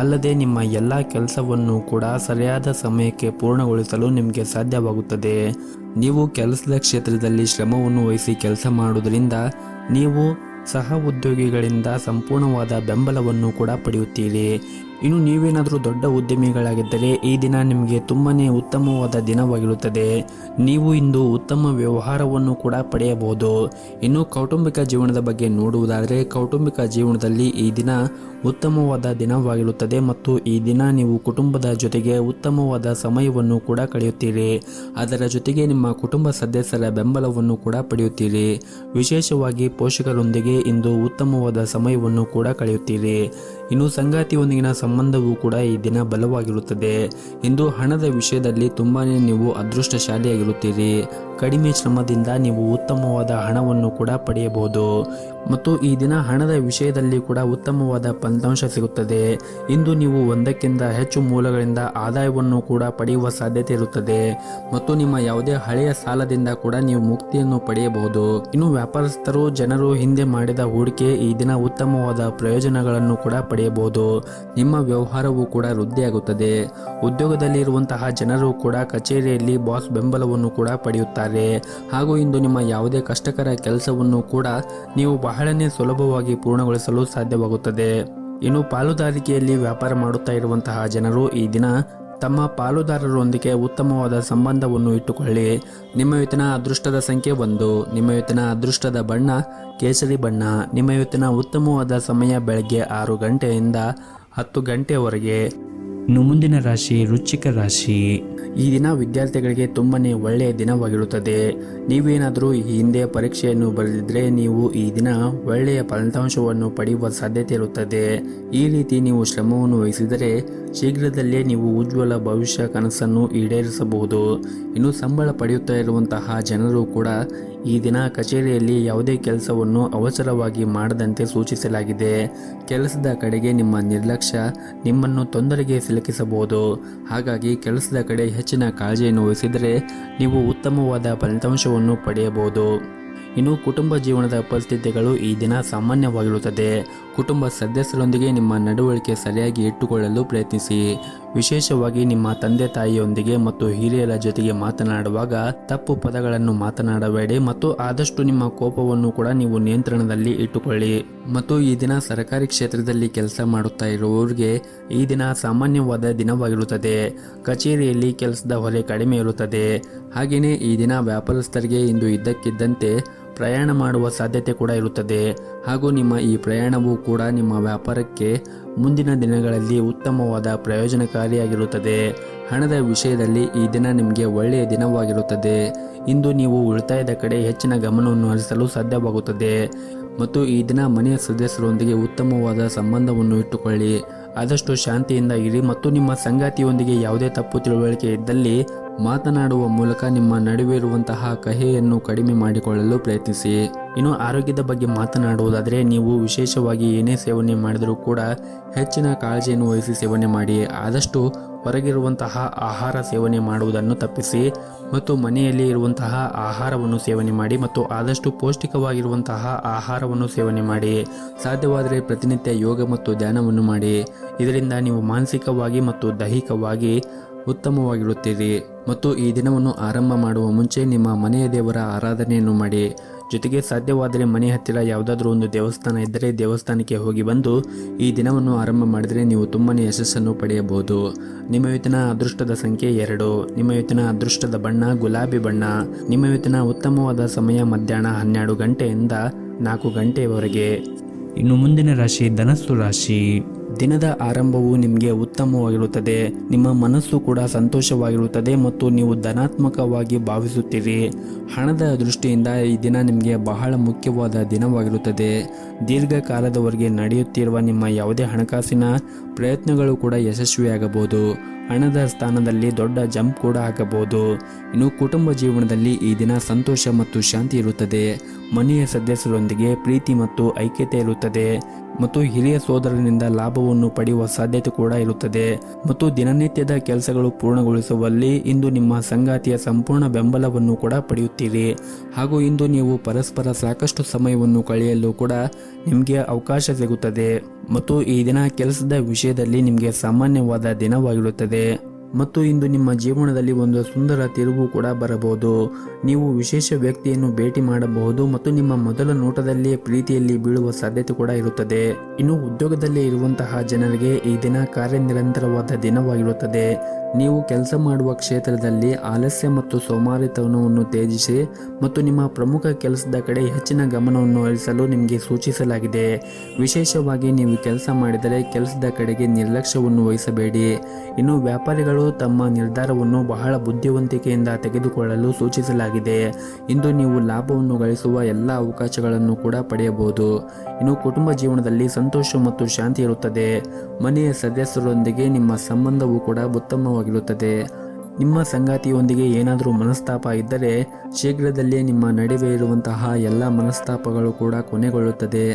ಅಲ್ಲದೆ ನಿಮ್ಮ ಎಲ್ಲ ಕೆಲಸವನ್ನು ಕೂಡ ಸರಿಯಾದ ಸಮಯಕ್ಕೆ ಪೂರ್ಣಗೊಳಿಸಲು ನಿಮಗೆ ಸಾಧ್ಯವಾಗುತ್ತದೆ. ನೀವು ಕೆಲಸದ ಕ್ಷೇತ್ರದಲ್ಲಿ ಶ್ರಮವನ್ನು ವಹಿಸಿ ಕೆಲಸ ಮಾಡುವುದರಿಂದ ನೀವು ಸಹ ಉದ್ಯೋಗಿಗಳಿಂದ ಸಂಪೂರ್ಣವಾದ ಬೆಂಬಲವನ್ನು ಕೂಡ ಪಡೆಯುತ್ತೀರಿ. ಇನ್ನು ನೀವೇನಾದರೂ ದೊಡ್ಡ ಉದ್ಯಮಿಗಳಾಗಿದ್ದರೆ ಈ ದಿನ ನಿಮಗೆ ತುಂಬನೇ ಉತ್ತಮವಾದ ದಿನವಾಗಿರುತ್ತದೆ. ನೀವು ಇಂದು ಉತ್ತಮ ವ್ಯವಹಾರವನ್ನು ಕೂಡ ಪಡೆಯಬಹುದು. ಇನ್ನು ಕೌಟುಂಬಿಕ ಜೀವನದ ಬಗ್ಗೆ ನೋಡುವುದಾದರೆ ಕೌಟುಂಬಿಕ ಜೀವನದಲ್ಲಿ ಈ ದಿನ ಉತ್ತಮವಾದ ದಿನವಾಗಿರುತ್ತದೆ ಮತ್ತು ಈ ದಿನ ನೀವು ಕುಟುಂಬದ ಜೊತೆಗೆ ಉತ್ತಮವಾದ ಸಮಯವನ್ನು ಕೂಡ ಕಳೆಯುತ್ತೀರಿ. ಅದರ ಜೊತೆಗೆ ನಿಮ್ಮ ಕುಟುಂಬ ಸದಸ್ಯರ ಬೆಂಬಲವನ್ನು ಕೂಡ ಪಡೆಯುತ್ತೀರಿ. ವಿಶೇಷವಾಗಿ ಪೋಷಕರೊಂದಿಗೆ ಇಂದು ಉತ್ತಮವಾದ ಸಮಯವನ್ನು ಕೂಡ ಕಳೆಯುತ್ತೀರಿ. ಇನ್ನು ಸಂಗಾತಿಯೊಂದಿಗಿನ ಸಂಬಂಧವೂ ಕೂಡ ಈ ದಿನ ಬಲವಾಗಿರುತ್ತದೆ. ಇಂದು ಹಣದ ವಿಷಯದಲ್ಲಿ ತುಂಬಾನೇ ನೀವು ಅದೃಷ್ಟಶಾಲಿಯಾಗಿರುತ್ತೀರಿ. ಕಡಿಮೆ ಶ್ರಮದಿಂದ ನೀವು ಉತ್ತಮವಾದ ಹಣವನ್ನು ಕೂಡ ಪಡೆಯಬಹುದು ಮತ್ತು ಈ ದಿನ ಹಣದ ವಿಷಯದಲ್ಲಿ ಕೂಡ ಉತ್ತಮವಾದ ಫಲಿತಾಂಶ ಸಿಗುತ್ತದೆ. ಇಂದು ನೀವು ಒಂದಕ್ಕಿಂತ ಹೆಚ್ಚು ಮೂಲಗಳಿಂದ ಆದಾಯವನ್ನು ಕೂಡ ಪಡೆಯುವ ಸಾಧ್ಯತೆ ಇರುತ್ತದೆ ಮತ್ತು ನಿಮ್ಮ ಯಾವುದೇ ಹಳೆಯ ಸಾಲದಿಂದ ಕೂಡ ನೀವು ಮುಕ್ತಿಯನ್ನು ಪಡೆಯಬಹುದು. ಇನ್ನು ವ್ಯಾಪಾರಸ್ಥರು ಜನರು ಹಿಂದೆ ಮಾಡಿದ ಹೂಡಿಕೆ ಈ ದಿನ ಉತ್ತಮವಾದ ಪ್ರಯೋಜನಗಳನ್ನು ಕೂಡ ಪಡೆಯಬಹುದು. ನಿಮ್ಮ ವ್ಯವಹಾರವೂ ಕೂಡ ವೃದ್ಧಿಯಾಗುತ್ತದೆ. ಉದ್ಯೋಗದಲ್ಲಿ ಇರುವಂತಹ ಜನರು ಕೂಡ ಕಚೇರಿಯಲ್ಲಿ ಬಾಸ್ ಬೆಂಬಲವನ್ನು ಕೂಡ ಪಡೆಯುತ್ತಾರೆ. ಹಾಗೂ ಇಂದು ನಿಮ್ಮ ಯಾವುದೇ ಕಷ್ಟಕರ ಕೆಲಸವನ್ನು ಕೂಡ ನೀವು ಬಹಳನೇ ಸುಲಭವಾಗಿ ಪೂರ್ಣಗೊಳಿಸಲು ಸಾಧ್ಯವಾಗುತ್ತದೆ. ಇನ್ನು ಪಾಲುದಾರಿಕೆಯಲ್ಲಿ ವ್ಯಾಪಾರ ಮಾಡುತ್ತಾ ಇರುವಂತಹ ಜನರು ಈ ದಿನ ತಮ್ಮ ಪಾಲುದಾರರೊಂದಿಗೆ ಉತ್ತಮವಾದ ಸಂಬಂಧವನ್ನು ಇಟ್ಟುಕೊಳ್ಳಿ. ನಿಮ್ಮ ಇವತ್ತಿನ ಅದೃಷ್ಟದ ಸಂಖ್ಯೆ 1. ನಿಮ್ಮ ಇವತ್ತಿನ ಅದೃಷ್ಟದ ಬಣ್ಣ ಕೇಸರಿ ಬಣ್ಣ. ನಿಮ್ಮ ಇವತ್ತಿನ ಉತ್ತಮವಾದ ಸಮಯ ಬೆಳಗ್ಗೆ 6 ಗಂಟೆಯಿಂದ 10 ಗಂಟೆಯವರೆಗೆ. ಇನ್ನು ಮುಂದಿನ ರಾಶಿ ವೃಶ್ಚಿಕ ರಾಶಿ. ಈ ದಿನ ವಿದ್ಯಾರ್ಥಿಗಳಿಗೆ ತುಂಬನೇ ಒಳ್ಳೆಯ ದಿನವಾಗಿರುತ್ತದೆ. ನೀವೇನಾದರೂ ಈ ಹಿಂದೆ ಪರೀಕ್ಷೆಯನ್ನು ಬರೆದಿದ್ರೆ ನೀವು ಈ ದಿನ ಒಳ್ಳೆಯ ಫಲಿತಾಂಶವನ್ನು ಪಡೆಯುವ ಸಾಧ್ಯತೆ ಇರುತ್ತದೆ. ಈ ರೀತಿ ನೀವು ಶ್ರಮವನ್ನು ವಹಿಸಿದರೆ ಶೀಘ್ರದಲ್ಲೇ ನೀವು ಉಜ್ವಲ ಭವಿಷ್ಯ ಕನಸನ್ನು ಈಡೇರಿಸಬಹುದು. ಇನ್ನು ಸಂಬಳ ಪಡೆಯುತ್ತಾ ಇರುವಂತಹ ಜನರು ಕೂಡ ಈ ದಿನ ಕಚೇರಿಯಲ್ಲಿ ಯಾವುದೇ ಕೆಲಸವನ್ನು ಅವಸರವಾಗಿ ಮಾಡದಂತೆ ಸೂಚಿಸಲಾಗಿದೆ. ಕೆಲಸದ ಕಡೆಗೆ ನಿಮ್ಮ ನಿರ್ಲಕ್ಷ್ಯ ನಿಮ್ಮನ್ನು ತೊಂದರೆಗೆ ಸಿಲುಕಿಸಬಹುದು. ಹಾಗಾಗಿ ಕೆಲಸದ ಕಡೆ ಹೆಚ್ಚಿನ ಕಾಳಜಿಯನ್ನು ವಹಿಸಿದರೆ ನೀವು ಉತ್ತಮವಾದ ಫಲಿತಾಂಶವನ್ನು ಪಡೆಯಬಹುದು. ಇನ್ನು ಕುಟುಂಬ ಜೀವನದ ಪರಿಸ್ಥಿತಿಗಳು ಈ ದಿನ ಸಾಮಾನ್ಯವಾಗಿರುತ್ತದೆ. ಕುಟುಂಬ ಸದಸ್ಯರೊಂದಿಗೆ ನಿಮ್ಮ ನಡವಳಿಕೆ ಸರಿಯಾಗಿ ಇಟ್ಟುಕೊಳ್ಳಲು ಪ್ರಯತ್ನಿಸಿ. ವಿಶೇಷವಾಗಿ ನಿಮ್ಮ ತಂದೆ ತಾಯಿಯೊಂದಿಗೆ ಮತ್ತು ಹಿರಿಯರ ಜೊತೆಗೆ ಮಾತನಾಡುವಾಗ ತಪ್ಪು ಪದಗಳನ್ನು ಮಾತನಾಡಬೇಡಿ ಮತ್ತು ಆದಷ್ಟು ನಿಮ್ಮ ಕೋಪವನ್ನು ಕೂಡ ನೀವು ನಿಯಂತ್ರಣದಲ್ಲಿ ಇಟ್ಟುಕೊಳ್ಳಿ. ಮತ್ತು ಈ ದಿನ ಸರ್ಕಾರಿ ಕ್ಷೇತ್ರದಲ್ಲಿ ಕೆಲಸ ಮಾಡುತ್ತಾ ಇರುವವರಿಗೆ ಈ ದಿನ ಸಾಮಾನ್ಯವಾದ ದಿನವಾಗಿರುತ್ತದೆ. ಕಚೇರಿಯಲ್ಲಿ ಕೆಲಸದ ಹೊರೆ ಕಡಿಮೆ ಇರುತ್ತದೆ. ಹಾಗೆಯೇ ಈ ದಿನ ವ್ಯಾಪಾರಸ್ಥರಿಗೆ ಇಂದು ಇದ್ದಕ್ಕಿದ್ದಂತೆ ಪ್ರಯಾಣ ಮಾಡುವ ಸಾಧ್ಯತೆ ಕೂಡ ಇರುತ್ತದೆ. ಹಾಗೂ ನಿಮ್ಮ ಈ ಪ್ರಯಾಣವೂ ಕೂಡ ನಿಮ್ಮ ವ್ಯಾಪಾರಕ್ಕೆ ಮುಂದಿನ ದಿನಗಳಲ್ಲಿ ಉತ್ತಮವಾದ ಪ್ರಯೋಜನಕಾರಿಯಾಗಿರುತ್ತದೆ. ಹಣದ ವಿಷಯದಲ್ಲಿ ಈ ದಿನ ನಿಮಗೆ ಒಳ್ಳೆಯ ದಿನವಾಗಿರುತ್ತದೆ. ಇಂದು ನೀವು ಉಳಿತಾಯದ ಕಡೆ ಹೆಚ್ಚಿನ ಗಮನವನ್ನು ಹರಿಸಲು ಸಾಧ್ಯವಾಗುತ್ತದೆ. ಮತ್ತು ಈ ದಿನ ಮನೆಯ ಸದಸ್ಯರೊಂದಿಗೆ ಉತ್ತಮವಾದ ಸಂಬಂಧವನ್ನು ಇಟ್ಟುಕೊಳ್ಳಿ. ಆದಷ್ಟು ಶಾಂತಿಯಿಂದ ಇರಿ ಮತ್ತು ನಿಮ್ಮ ಸಂಗಾತಿಯೊಂದಿಗೆ ಯಾವುದೇ ತಪ್ಪು ತಿಳುವಳಿಕೆ ಇದ್ದಲ್ಲಿ ಮಾತನಾಡುವ ಮೂಲಕ ನಿಮ್ಮ ನಡುವೆ ಇರುವಂತಹ ಕಹಿಯನ್ನು ಕಡಿಮೆ ಮಾಡಿಕೊಳ್ಳಲು ಪ್ರಯತ್ನಿಸಿ. ಇನ್ನು ಆರೋಗ್ಯದ ಬಗ್ಗೆ ಮಾತನಾಡುವುದಾದರೆ ನೀವು ವಿಶೇಷವಾಗಿ ಏನೇ ಸೇವನೆ ಮಾಡಿದರೂ ಕೂಡ ಹೆಚ್ಚಿನ ಕಾಳಜಿಯನ್ನು ವಹಿಸಿ ಸೇವನೆ ಮಾಡಿ. ಆದಷ್ಟು ಹೊರಗಿರುವಂತಹ ಆಹಾರ ಸೇವನೆ ಮಾಡುವುದನ್ನು ತಪ್ಪಿಸಿ ಮತ್ತು ಮನೆಯಲ್ಲಿ ಇರುವಂತಹ ಆಹಾರವನ್ನು ಸೇವನೆ ಮಾಡಿ ಮತ್ತು ಆದಷ್ಟು ಪೌಷ್ಟಿಕವಾಗಿರುವಂತಹ ಆಹಾರವನ್ನು ಸೇವನೆ ಮಾಡಿ. ಸಾಧ್ಯವಾದರೆ ಪ್ರತಿನಿತ್ಯ ಯೋಗ ಮತ್ತು ಧ್ಯಾನವನ್ನು ಮಾಡಿ. ಇದರಿಂದ ನೀವು ಮಾನಸಿಕವಾಗಿ ಮತ್ತು ದೈಹಿಕವಾಗಿ ಉತ್ತಮವಾಗಿರುತ್ತೀರಿ. ಮತ್ತು ಈ ದಿನವನ್ನು ಆರಂಭ ಮಾಡುವ ಮುಂಚೆ ನಿಮ್ಮ ಮನೆಯ ದೇವರ ಆರಾಧನೆಯನ್ನು ಮಾಡಿ. ಜೊತೆಗೆ ಸಾಧ್ಯವಾದರೆ ಮನೆ ಹತ್ತಿರ ಯಾವುದಾದ್ರೂ ಒಂದು ದೇವಸ್ಥಾನ ಇದ್ದರೆ ದೇವಸ್ಥಾನಕ್ಕೆ ಹೋಗಿ ಬಂದು ಈ ದಿನವನ್ನು ಆರಂಭ ಮಾಡಿದರೆ ನೀವು ತುಂಬನೇ ಯಶಸ್ಸನ್ನು ಪಡೆಯಬಹುದು. ನಿಮ್ಮ ಇವತ್ತಿನ ಅದೃಷ್ಟದ ಸಂಖ್ಯೆ 2. ನಿಮ್ಮ ಇವತ್ತಿನ ಅದೃಷ್ಟದ ಬಣ್ಣ ಗುಲಾಬಿ ಬಣ್ಣ. ನಿಮ್ಮ ಇವತ್ತಿನ ಉತ್ತಮವಾದ ಸಮಯ ಮಧ್ಯಾಹ್ನ 12 ಗಂಟೆಯಿಂದ 4 ಗಂಟೆಯವರೆಗೆ. ಇನ್ನು ಮುಂದಿನ ರಾಶಿ ಧನಸ್ಸು ರಾಶಿ. ದಿನದ ಆರಂಭವು ನಿಮಗೆ ಉತ್ತಮವಾಗಿರುತ್ತದೆ. ನಿಮ್ಮ ಮನಸ್ಸು ಕೂಡ ಸಂತೋಷವಾಗಿರುತ್ತದೆ ಮತ್ತು ನೀವು ಧನಾತ್ಮಕವಾಗಿ ಭಾವಿಸುತ್ತೀರಿ. ಹಣದ ದೃಷ್ಟಿಯಿಂದ ಈ ದಿನ ನಿಮಗೆ ಬಹಳ ಮುಖ್ಯವಾದ ದಿನವಾಗಿರುತ್ತದೆ. ದೀರ್ಘಕಾಲದವರೆಗೆ ನಡೆಯುತ್ತಿರುವ ನಿಮ್ಮ ಯಾವುದೇ ಹಣಕಾಸಿನ ಪ್ರಯತ್ನಗಳು ಕೂಡ ಯಶಸ್ವಿಯಾಗಬಹುದು. ಹಣದ ಸ್ಥಾನದಲ್ಲಿ ದೊಡ್ಡ ಜಂಪ್ ಕೂಡ ಆಗಬಹುದು. ಇನ್ನು ಕುಟುಂಬ ಜೀವನದಲ್ಲಿ ಈ ದಿನ ಸಂತೋಷ ಮತ್ತು ಶಾಂತಿ ಇರುತ್ತದೆ. ಮನೆಯ ಸದಸ್ಯರೊಂದಿಗೆ ಪ್ರೀತಿ ಮತ್ತು ಐಕ್ಯತೆ ಇರುತ್ತದೆ ಮತ್ತು ಹಿರಿಯ ಸೋದರನಿಂದ ಲಾಭವನ್ನು ಪಡೆಯುವ ಸಾಧ್ಯತೆ ಕೂಡ ಇರುತ್ತದೆ. ಮತ್ತು ದಿನನಿತ್ಯದ ಕೆಲಸಗಳು ಪೂರ್ಣಗೊಳಿಸುವಲ್ಲಿ ಇಂದು ನಿಮ್ಮ ಸಂಗಾತಿಯ ಸಂಪೂರ್ಣ ಬೆಂಬಲವನ್ನು ಕೂಡ ಪಡೆಯುತ್ತೀರಿ. ಹಾಗೂ ಇಂದು ನೀವು ಪರಸ್ಪರ ಸಾಕಷ್ಟು ಸಮಯವನ್ನು ಕಳೆಯಲು ಕೂಡ ನಿಮಗೆ ಅವಕಾಶ ಸಿಗುತ್ತದೆ. ಮತ್ತು ಈ ದಿನ ಕೆಲಸದ ವಿಷಯದಲ್ಲಿ ನಿಮಗೆ ಸಾಮಾನ್ಯವಾದ ದಿನವಾಗಿರುತ್ತದೆ. ಮತ್ತು ಇಂದು ನಿಮ್ಮ ಜೀವನದಲ್ಲಿ ಒಂದು ಸುಂದರ ತಿರುವು ಕೂಡ ಬರಬಹುದು. ನೀವು ವಿಶೇಷ ವ್ಯಕ್ತಿಯನ್ನು ಭೇಟಿ ಮಾಡಬಹುದು ಮತ್ತು ನಿಮ್ಮ ಮೊದಲ ನೋಟದಲ್ಲಿಯೇ ಪ್ರೀತಿಯಲ್ಲಿ ಬೀಳುವ ಸಾಧ್ಯತೆ ಕೂಡ ಇರುತ್ತದೆ. ಇನ್ನು ಉದ್ಯೋಗದಲ್ಲಿ ಇರುವಂತಹ ಜನರಿಗೆ ಈ ದಿನ ಕಾರ್ಯನಿರಂತರವಾದ ದಿನವಾಗಿರುತ್ತದೆ. ನೀವು ಕೆಲಸ ಮಾಡುವ ಕ್ಷೇತ್ರದಲ್ಲಿ ಆಲಸ್ಯ ಮತ್ತು ಸೋಮಾರಿತನವನ್ನು ತ್ಯಜಿಸಿ ಮತ್ತು ನಿಮ್ಮ ಪ್ರಮುಖ ಕೆಲಸದ ಕಡೆ ಹೆಚ್ಚಿನ ಗಮನವನ್ನು ಹರಿಸಲು ನಿಮಗೆ ಸೂಚಿಸಲಾಗಿದೆ. ವಿಶೇಷವಾಗಿ ನೀವು ಕೆಲಸ ಮಾಡಿದರೆ ಕೆಲಸದ ಕಡೆಗೆ ನಿರ್ಲಕ್ಷ್ಯವನ್ನು ವಹಿಸಬೇಡಿ. ಇನ್ನು ವ್ಯಾಪಾರಿಗಳು ತಮ್ಮ ನಿರ್ಧಾರವನ್ನು ಬಹಳ ಬುದ್ಧಿವಂತಿಕೆಯಿಂದ ತೆಗೆದುಕೊಳ್ಳಲು ಸೂಚಿಸಲಾಗಿದೆ. ಇಂದು ನೀವು ಲಾಭವನ್ನು ಗಳಿಸುವ ಎಲ್ಲ ಅವಕಾಶಗಳನ್ನು ಕೂಡ ಪಡೆಯಬಹುದು. ಇನ್ನು ಕುಟುಂಬ ಜೀವನದಲ್ಲಿ ಸಂತೋಷ ಮತ್ತು ಶಾಂತಿ ಇರುತ್ತದೆ. ಮನೆಯ ಸದಸ್ಯರೊಂದಿಗೆ ನಿಮ್ಮ ಸಂಬಂಧವು ಕೂಡ ಉತ್ತಮವಾಗಿರುತ್ತದೆ. ನಿಮ್ಮ ಸಂಗಾತಿಯೊಂದಿಗೆ ಏನಾದರೂ ಮನಸ್ತಾಪ ಇದ್ದರೆ ಶೀಘ್ರದಲ್ಲೇ ನಿಮ್ಮ ನಡುವೆ ಇರುವಂತಹ ಎಲ್ಲ ಮನಸ್ತಾಪಗಳು ಕೂಡ ಕೊನೆಗೊಳ್ಳುತ್ತದೆ.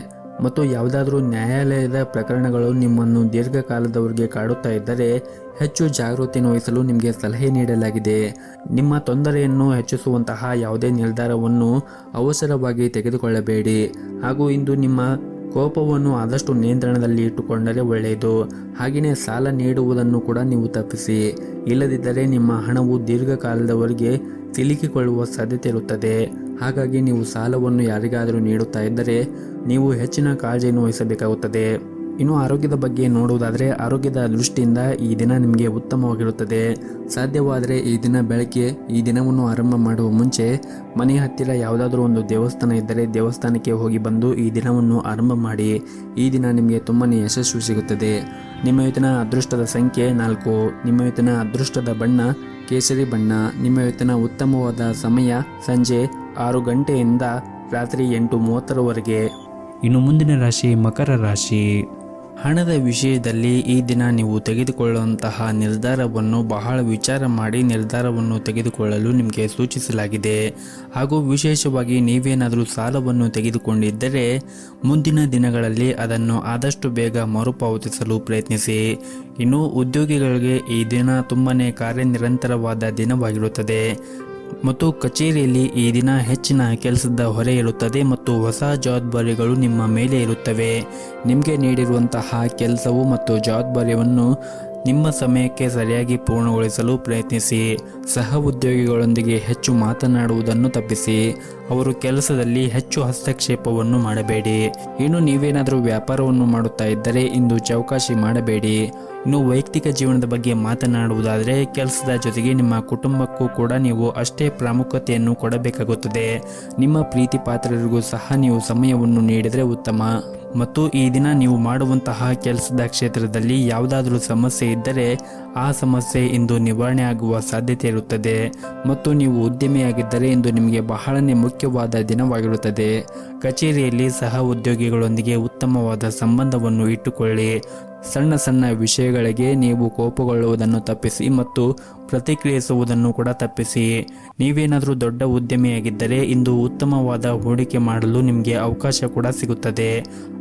ಮತ್ತು ಯಾವುದಾದ್ರೂ ನ್ಯಾಯಾಲಯದ ಪ್ರಕರಣಗಳು ನಿಮ್ಮನ್ನು ದೀರ್ಘಕಾಲದವರೆಗೆ ಕಾಡುತ್ತಾ ಇದ್ದರೆ ಹೆಚ್ಚು ಜಾಗೃತಿಯನ್ನು ವಹಿಸಲು ನಿಮಗೆ ಸಲಹೆ ನೀಡಲಾಗಿದೆ. ನಿಮ್ಮ ತೊಂದರೆಯನ್ನು ಹೆಚ್ಚಿಸುವಂತಹ ಯಾವುದೇ ನಿರ್ಧಾರವನ್ನು ಅವಸರವಾಗಿ ತೆಗೆದುಕೊಳ್ಳಬೇಡಿ. ಹಾಗೂ ಇಂದು ನಿಮ್ಮ ಕೋಪವನ್ನು ಆದಷ್ಟು ನಿಯಂತ್ರಣದಲ್ಲಿ ಇಟ್ಟುಕೊಂಡರೆ ಒಳ್ಳೆಯದು. ಹಾಗೆಯೇ ಸಾಲ ನೀಡುವುದನ್ನು ಕೂಡ ನೀವು ತಪ್ಪಿಸಿ. ಇಲ್ಲದಿದ್ದರೆ ನಿಮ್ಮ ಹಣವು ದೀರ್ಘಕಾಲದವರೆಗೆ ಸಿಲುಕಿಕೊಳ್ಳುವ ಸಾಧ್ಯತೆ ಇರುತ್ತದೆ. ಹಾಗಾಗಿ ನೀವು ಸಾಲವನ್ನು ಯಾರಿಗಾದರೂ ನೀಡುತ್ತಾ ಇದ್ದರೆ ನೀವು ಹೆಚ್ಚಿನ ಕಾಳಜಿಯನ್ನು ವಹಿಸಬೇಕಾಗುತ್ತದೆ. ಇನ್ನು ಆರೋಗ್ಯದ ಬಗ್ಗೆ ನೋಡುವುದಾದರೆ ಆರೋಗ್ಯದ ದೃಷ್ಟಿಯಿಂದ ಈ ದಿನ ನಿಮಗೆ ಉತ್ತಮವಾಗಿರುತ್ತದೆ. ಸಾಧ್ಯವಾದರೆ ಈ ದಿನ ಬೆಳಗ್ಗೆ ಈ ದಿನವನ್ನು ಆರಂಭ ಮಾಡುವ ಮುಂಚೆ ಮನೆಯ ಹತ್ತಿರ ಯಾವುದಾದ್ರೂ ಒಂದು ದೇವಸ್ಥಾನ ಇದ್ದರೆ ದೇವಸ್ಥಾನಕ್ಕೆ ಹೋಗಿ ಬಂದು ಈ ದಿನವನ್ನು ಆರಂಭ ಮಾಡಿ. ಈ ದಿನ ನಿಮಗೆ ತುಂಬಾ ಯಶಸ್ಸು ಸಿಗುತ್ತದೆ. ನಿಮ್ಮ ಇವತ್ತಿನ ಅದೃಷ್ಟದ ಸಂಖ್ಯೆ 4. ನಿಮ್ಮ ಇವತ್ತಿನ ಅದೃಷ್ಟದ ಬಣ್ಣ ಕೇಸರಿ ಬಣ್ಣ. ನಿಮ್ಮ ಇವತ್ತಿನ ಉತ್ತಮವಾದ ಸಮಯ ಸಂಜೆ 6 ಗಂಟೆಯಿಂದ ರಾತ್ರಿ 8:30ರವರೆಗೆ. ಇನ್ನು ಮುಂದಿನ ರಾಶಿ ಮಕರ ರಾಶಿ. ಹಣದ ವಿಷಯದಲ್ಲಿ ಈ ದಿನ ನೀವು ತೆಗೆದುಕೊಳ್ಳುವಂತಹ ನಿರ್ಧಾರವನ್ನು ಬಹಳ ವಿಚಾರ ಮಾಡಿ ನಿರ್ಧಾರವನ್ನು ತೆಗೆದುಕೊಳ್ಳಲು ನಿಮಗೆ ಸೂಚಿಸಲಾಗಿದೆ. ಹಾಗೂ ವಿಶೇಷವಾಗಿ ನೀವೇನಾದರೂ ಸಾಲವನ್ನು ತೆಗೆದುಕೊಂಡಿದ್ದರೆ ಮುಂದಿನ ದಿನಗಳಲ್ಲಿ ಅದನ್ನು ಆದಷ್ಟು ಬೇಗ ಮರುಪಾವತಿಸಲು ಪ್ರಯತ್ನಿಸಿ. ಇನ್ನು ಉದ್ಯೋಗಿಗಳಿಗೆ ಈ ದಿನ ತುಂಬಾ ಕಾರ್ಯನಿರಂತರವಾದ ದಿನವಾಗಿರುತ್ತದೆ ಮತ್ತು ಕಚೇರಿಯಲ್ಲಿ ಈ ದಿನ ಹೆಚ್ಚಿನ ಕೆಲಸದ ಹೊರೆ ಇರುತ್ತದೆ ಮತ್ತು ಹೊಸ ಜವಾಬ್ದಾರಿಗಳು ನಿಮ್ಮ ಮೇಲೆ ಇರುತ್ತವೆ. ನಿಮಗೆ ನೀಡಿರುವಂತಹ ಕೆಲಸವು ಮತ್ತು ಜವಾಬ್ದಾರಿಯನ್ನು ನಿಮ್ಮ ಸಮಯಕ್ಕೆ ಸರಿಯಾಗಿ ಪೂರ್ಣಗೊಳಿಸಲು ಪ್ರಯತ್ನಿಸಿ. ಸಹ ಉದ್ಯೋಗಿಗಳೊಂದಿಗೆ ಹೆಚ್ಚು ಮಾತನಾಡುವುದನ್ನು ತಪ್ಪಿಸಿ. ಅವರು ಕೆಲಸದಲ್ಲಿ ಹೆಚ್ಚು ಹಸ್ತಕ್ಷೇಪವನ್ನು ಮಾಡಬೇಡಿ. ಇನ್ನು ನೀವೇನಾದರೂ ವ್ಯಾಪಾರವನ್ನು ಮಾಡುತ್ತಾ ಇದ್ದರೆ ಇಂದು ಚೌಕಾಶಿ ಮಾಡಬೇಡಿ. ಇನ್ನು ವೈಯಕ್ತಿಕ ಜೀವನದ ಬಗ್ಗೆ ಮಾತನಾಡುವುದಾದರೆ ಕೆಲಸದ ಜೊತೆಗೆ ನಿಮ್ಮ ಕುಟುಂಬಕ್ಕೂ ಕೂಡ ನೀವು ಅಷ್ಟೇ ಪ್ರಾಮುಖ್ಯತೆಯನ್ನು ಕೊಡಬೇಕಾಗುತ್ತದೆ. ನಿಮ್ಮ ಪ್ರೀತಿ ಪಾತ್ರರಿಗೂ ಸಹ ನೀವು ಸಮಯವನ್ನು ನೀಡಿದರೆ ಉತ್ತಮ. ಮತ್ತು ಈ ದಿನ ನೀವು ಮಾಡುವಂತಹ ಕೆಲಸದ ಕ್ಷೇತ್ರದಲ್ಲಿ ಯಾವುದಾದ್ರೂ ಸಮಸ್ಯೆ ಇದ್ದರೆ ಆ ಸಮಸ್ಯೆ ಇಂದು ನಿವಾರಣೆ ಆಗುವ ಸಾಧ್ಯತೆ ಇರುತ್ತದೆ. ಮತ್ತು ನೀವು ಉದ್ಯಮಿಯಾಗಿದ್ದರೆ ಇಂದು ನಿಮಗೆ ಬಹಳನೇ ಮುಖ್ಯವಾದ ದಿನವಾಗಿರುತ್ತದೆ. ಕಚೇರಿಯಲ್ಲಿ ಸಹ ಉದ್ಯೋಗಿಗಳೊಂದಿಗೆ ಉತ್ತಮವಾದ ಸಂಬಂಧವನ್ನು ಇಟ್ಟುಕೊಳ್ಳಿ. ಸಣ್ಣ ಸಣ್ಣ ವಿಷಯಗಳಿಗೆ ನೀವು ಕೋಪಗೊಳ್ಳುವುದನ್ನು ತಪ್ಪಿಸಿ ಮತ್ತು ಪ್ರತಿಕ್ರಿಯಿಸುವುದನ್ನು ಕೂಡ ತಪ್ಪಿಸಿ. ನೀವೇನಾದರೂ ದೊಡ್ಡ ಉದ್ಯಮಿಯಾಗಿದ್ದರೆ ಇಂದು ಉತ್ತಮವಾದ ಹೂಡಿಕೆ ಮಾಡಲು ನಿಮಗೆ ಅವಕಾಶ ಕೂಡ ಸಿಗುತ್ತದೆ.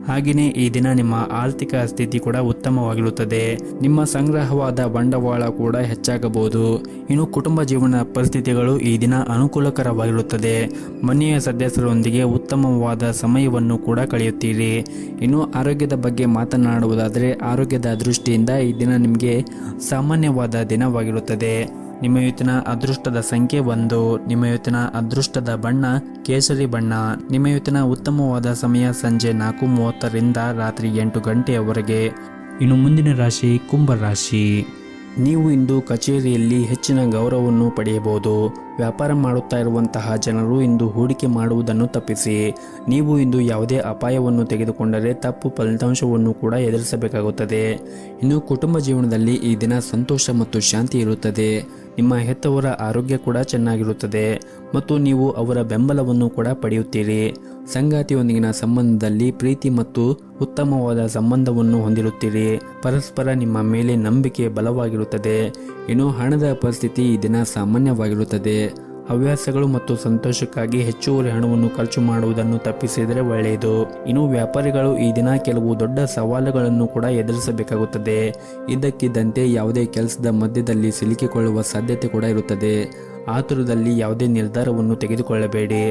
ಹಾಗೆಯೇ ಈ ದಿನ ನಿಮ್ಮ ಆರ್ಥಿಕ ಸ್ಥಿತಿ ಕೂಡ ಉತ್ತಮವಾಗಿರುತ್ತದೆ. ನಿಮ್ಮ ಸಂಗ್ರಹವಾದ ಬಂಡವಾಳ ಕೂಡ ಹೆಚ್ಚಾಗಬಹುದು. ಇನ್ನು ಕುಟುಂಬ ಜೀವನ ಪರಿಸ್ಥಿತಿಗಳು ಈ ದಿನ ಅನುಕೂಲಕರವಾಗಿರುತ್ತದೆ. ಮನೆಯ ಸದಸ್ಯರೊಂದಿಗೆ ಉತ್ತಮವಾದ ಸಮಯವನ್ನು ಕೂಡ ಕಳೆಯುತ್ತೀರಿ. ಇನ್ನು ಆರೋಗ್ಯದ ಬಗ್ಗೆ ಮಾತನಾಡುವುದಾದರೆ ಆರೋಗ್ಯದ ದೃಷ್ಟಿಯಿಂದ ಈ ದಿನ ನಿಮಗೆ ಸಾಮಾನ್ಯವಾದ ದಿನವಾಗಿರುತ್ತದೆ. ನಿಮ್ಮ ಇವತ್ತಿನ ಅದೃಷ್ಟದ ಸಂಖ್ಯೆ 1. ನಿಮ್ಮ ಇವತ್ತಿನ ಅದೃಷ್ಟದ ಬಣ್ಣ ಕೇಸರಿ ಬಣ್ಣ. ನಿಮ್ಮ ಇವತ್ತಿನ ಉತ್ತಮವಾದ ಸಮಯ ಸಂಜೆ 4:30ರಿಂದ ರಾತ್ರಿ 8 ಗಂಟೆಯವರೆಗೆ. ಇನ್ನು ಮುಂದಿನ ರಾಶಿ ಕುಂಭ ರಾಶಿ. ನೀವು ಇಂದು ಕಚೇರಿಯಲ್ಲಿ ಹೆಚ್ಚಿನ ಗೌರವವನ್ನು ಪಡೆಯಬಹುದು. ವ್ಯಾಪಾರ ಮಾಡುತ್ತಾ ಇರುವಂತಹ ಜನರು ಇಂದು ಹೂಡಿಕೆ ಮಾಡುವುದನ್ನು ತಪ್ಪಿಸಿ. ನೀವು ಇಂದು ಯಾವುದೇ ಅಪಾಯವನ್ನು ತೆಗೆದುಕೊಂಡರೆ ತಪ್ಪು ಫಲಿತಾಂಶವನ್ನು ಕೂಡ ಎದುರಿಸಬೇಕಾಗುತ್ತದೆ. ಇನ್ನು ಕುಟುಂಬ ಜೀವನದಲ್ಲಿ ಈ ದಿನ ಸಂತೋಷ ಮತ್ತು ಶಾಂತಿ ಇರುತ್ತದೆ. ನಿಮ್ಮ ಹೆತ್ತವರ ಆರೋಗ್ಯ ಕೂಡ ಚೆನ್ನಾಗಿರುತ್ತದೆ ಮತ್ತು ನೀವು ಅವರ ಬೆಂಬಲವನ್ನು ಕೂಡ ಪಡೆಯುತ್ತೀರಿ. ಸಂಗಾತಿಯೊಂದಿಗಿನ ಸಂಬಂಧದಲ್ಲಿ ಪ್ರೀತಿ ಮತ್ತು ಉತ್ತಮವಾದ ಸಂಬಂಧವನ್ನು ಹೊಂದಿರುತ್ತೀರಿ. ಪರಸ್ಪರ ನಿಮ್ಮ ಮೇಲೆ ನಂಬಿಕೆ ಬಲವಾಗಿರುತ್ತದೆ. ಇನ್ನು ಹಣದ ಪರಿಸ್ಥಿತಿ ಈ ದಿನ ಸಾಮಾನ್ಯವಾಗಿರುತ್ತದೆ. ಹವ್ಯಾಸಗಳು ಮತ್ತು ಸಂತೋಷಕ್ಕಾಗಿ ಹೆಚ್ಚುವರಿ ಹಣವನ್ನು ಖರ್ಚು ಮಾಡುವುದನ್ನು ತಪ್ಪಿಸಿದರೆ ಒಳ್ಳೆಯದು. ಇನ್ನು ವ್ಯಾಪಾರಿಗಳು ಈ ದಿನ ಕೆಲವು ದೊಡ್ಡ ಸವಾಲುಗಳನ್ನು ಕೂಡ ಎದುರಿಸಬೇಕಾಗುತ್ತದೆ. ಇದ್ದಕ್ಕಿದ್ದಂತೆ ಯಾವುದೇ ಕೆಲಸದ ಮಧ್ಯದಲ್ಲಿ ಸಿಲುಕಿಕೊಳ್ಳುವ ಸಾಧ್ಯತೆ ಕೂಡ ಇರುತ್ತದೆ. ಆತುರದಲ್ಲಿ ಯಾವುದೇ ನಿರ್ಧಾರವನ್ನು ತೆಗೆದುಕೊಳ್ಳಬೇಡಿ.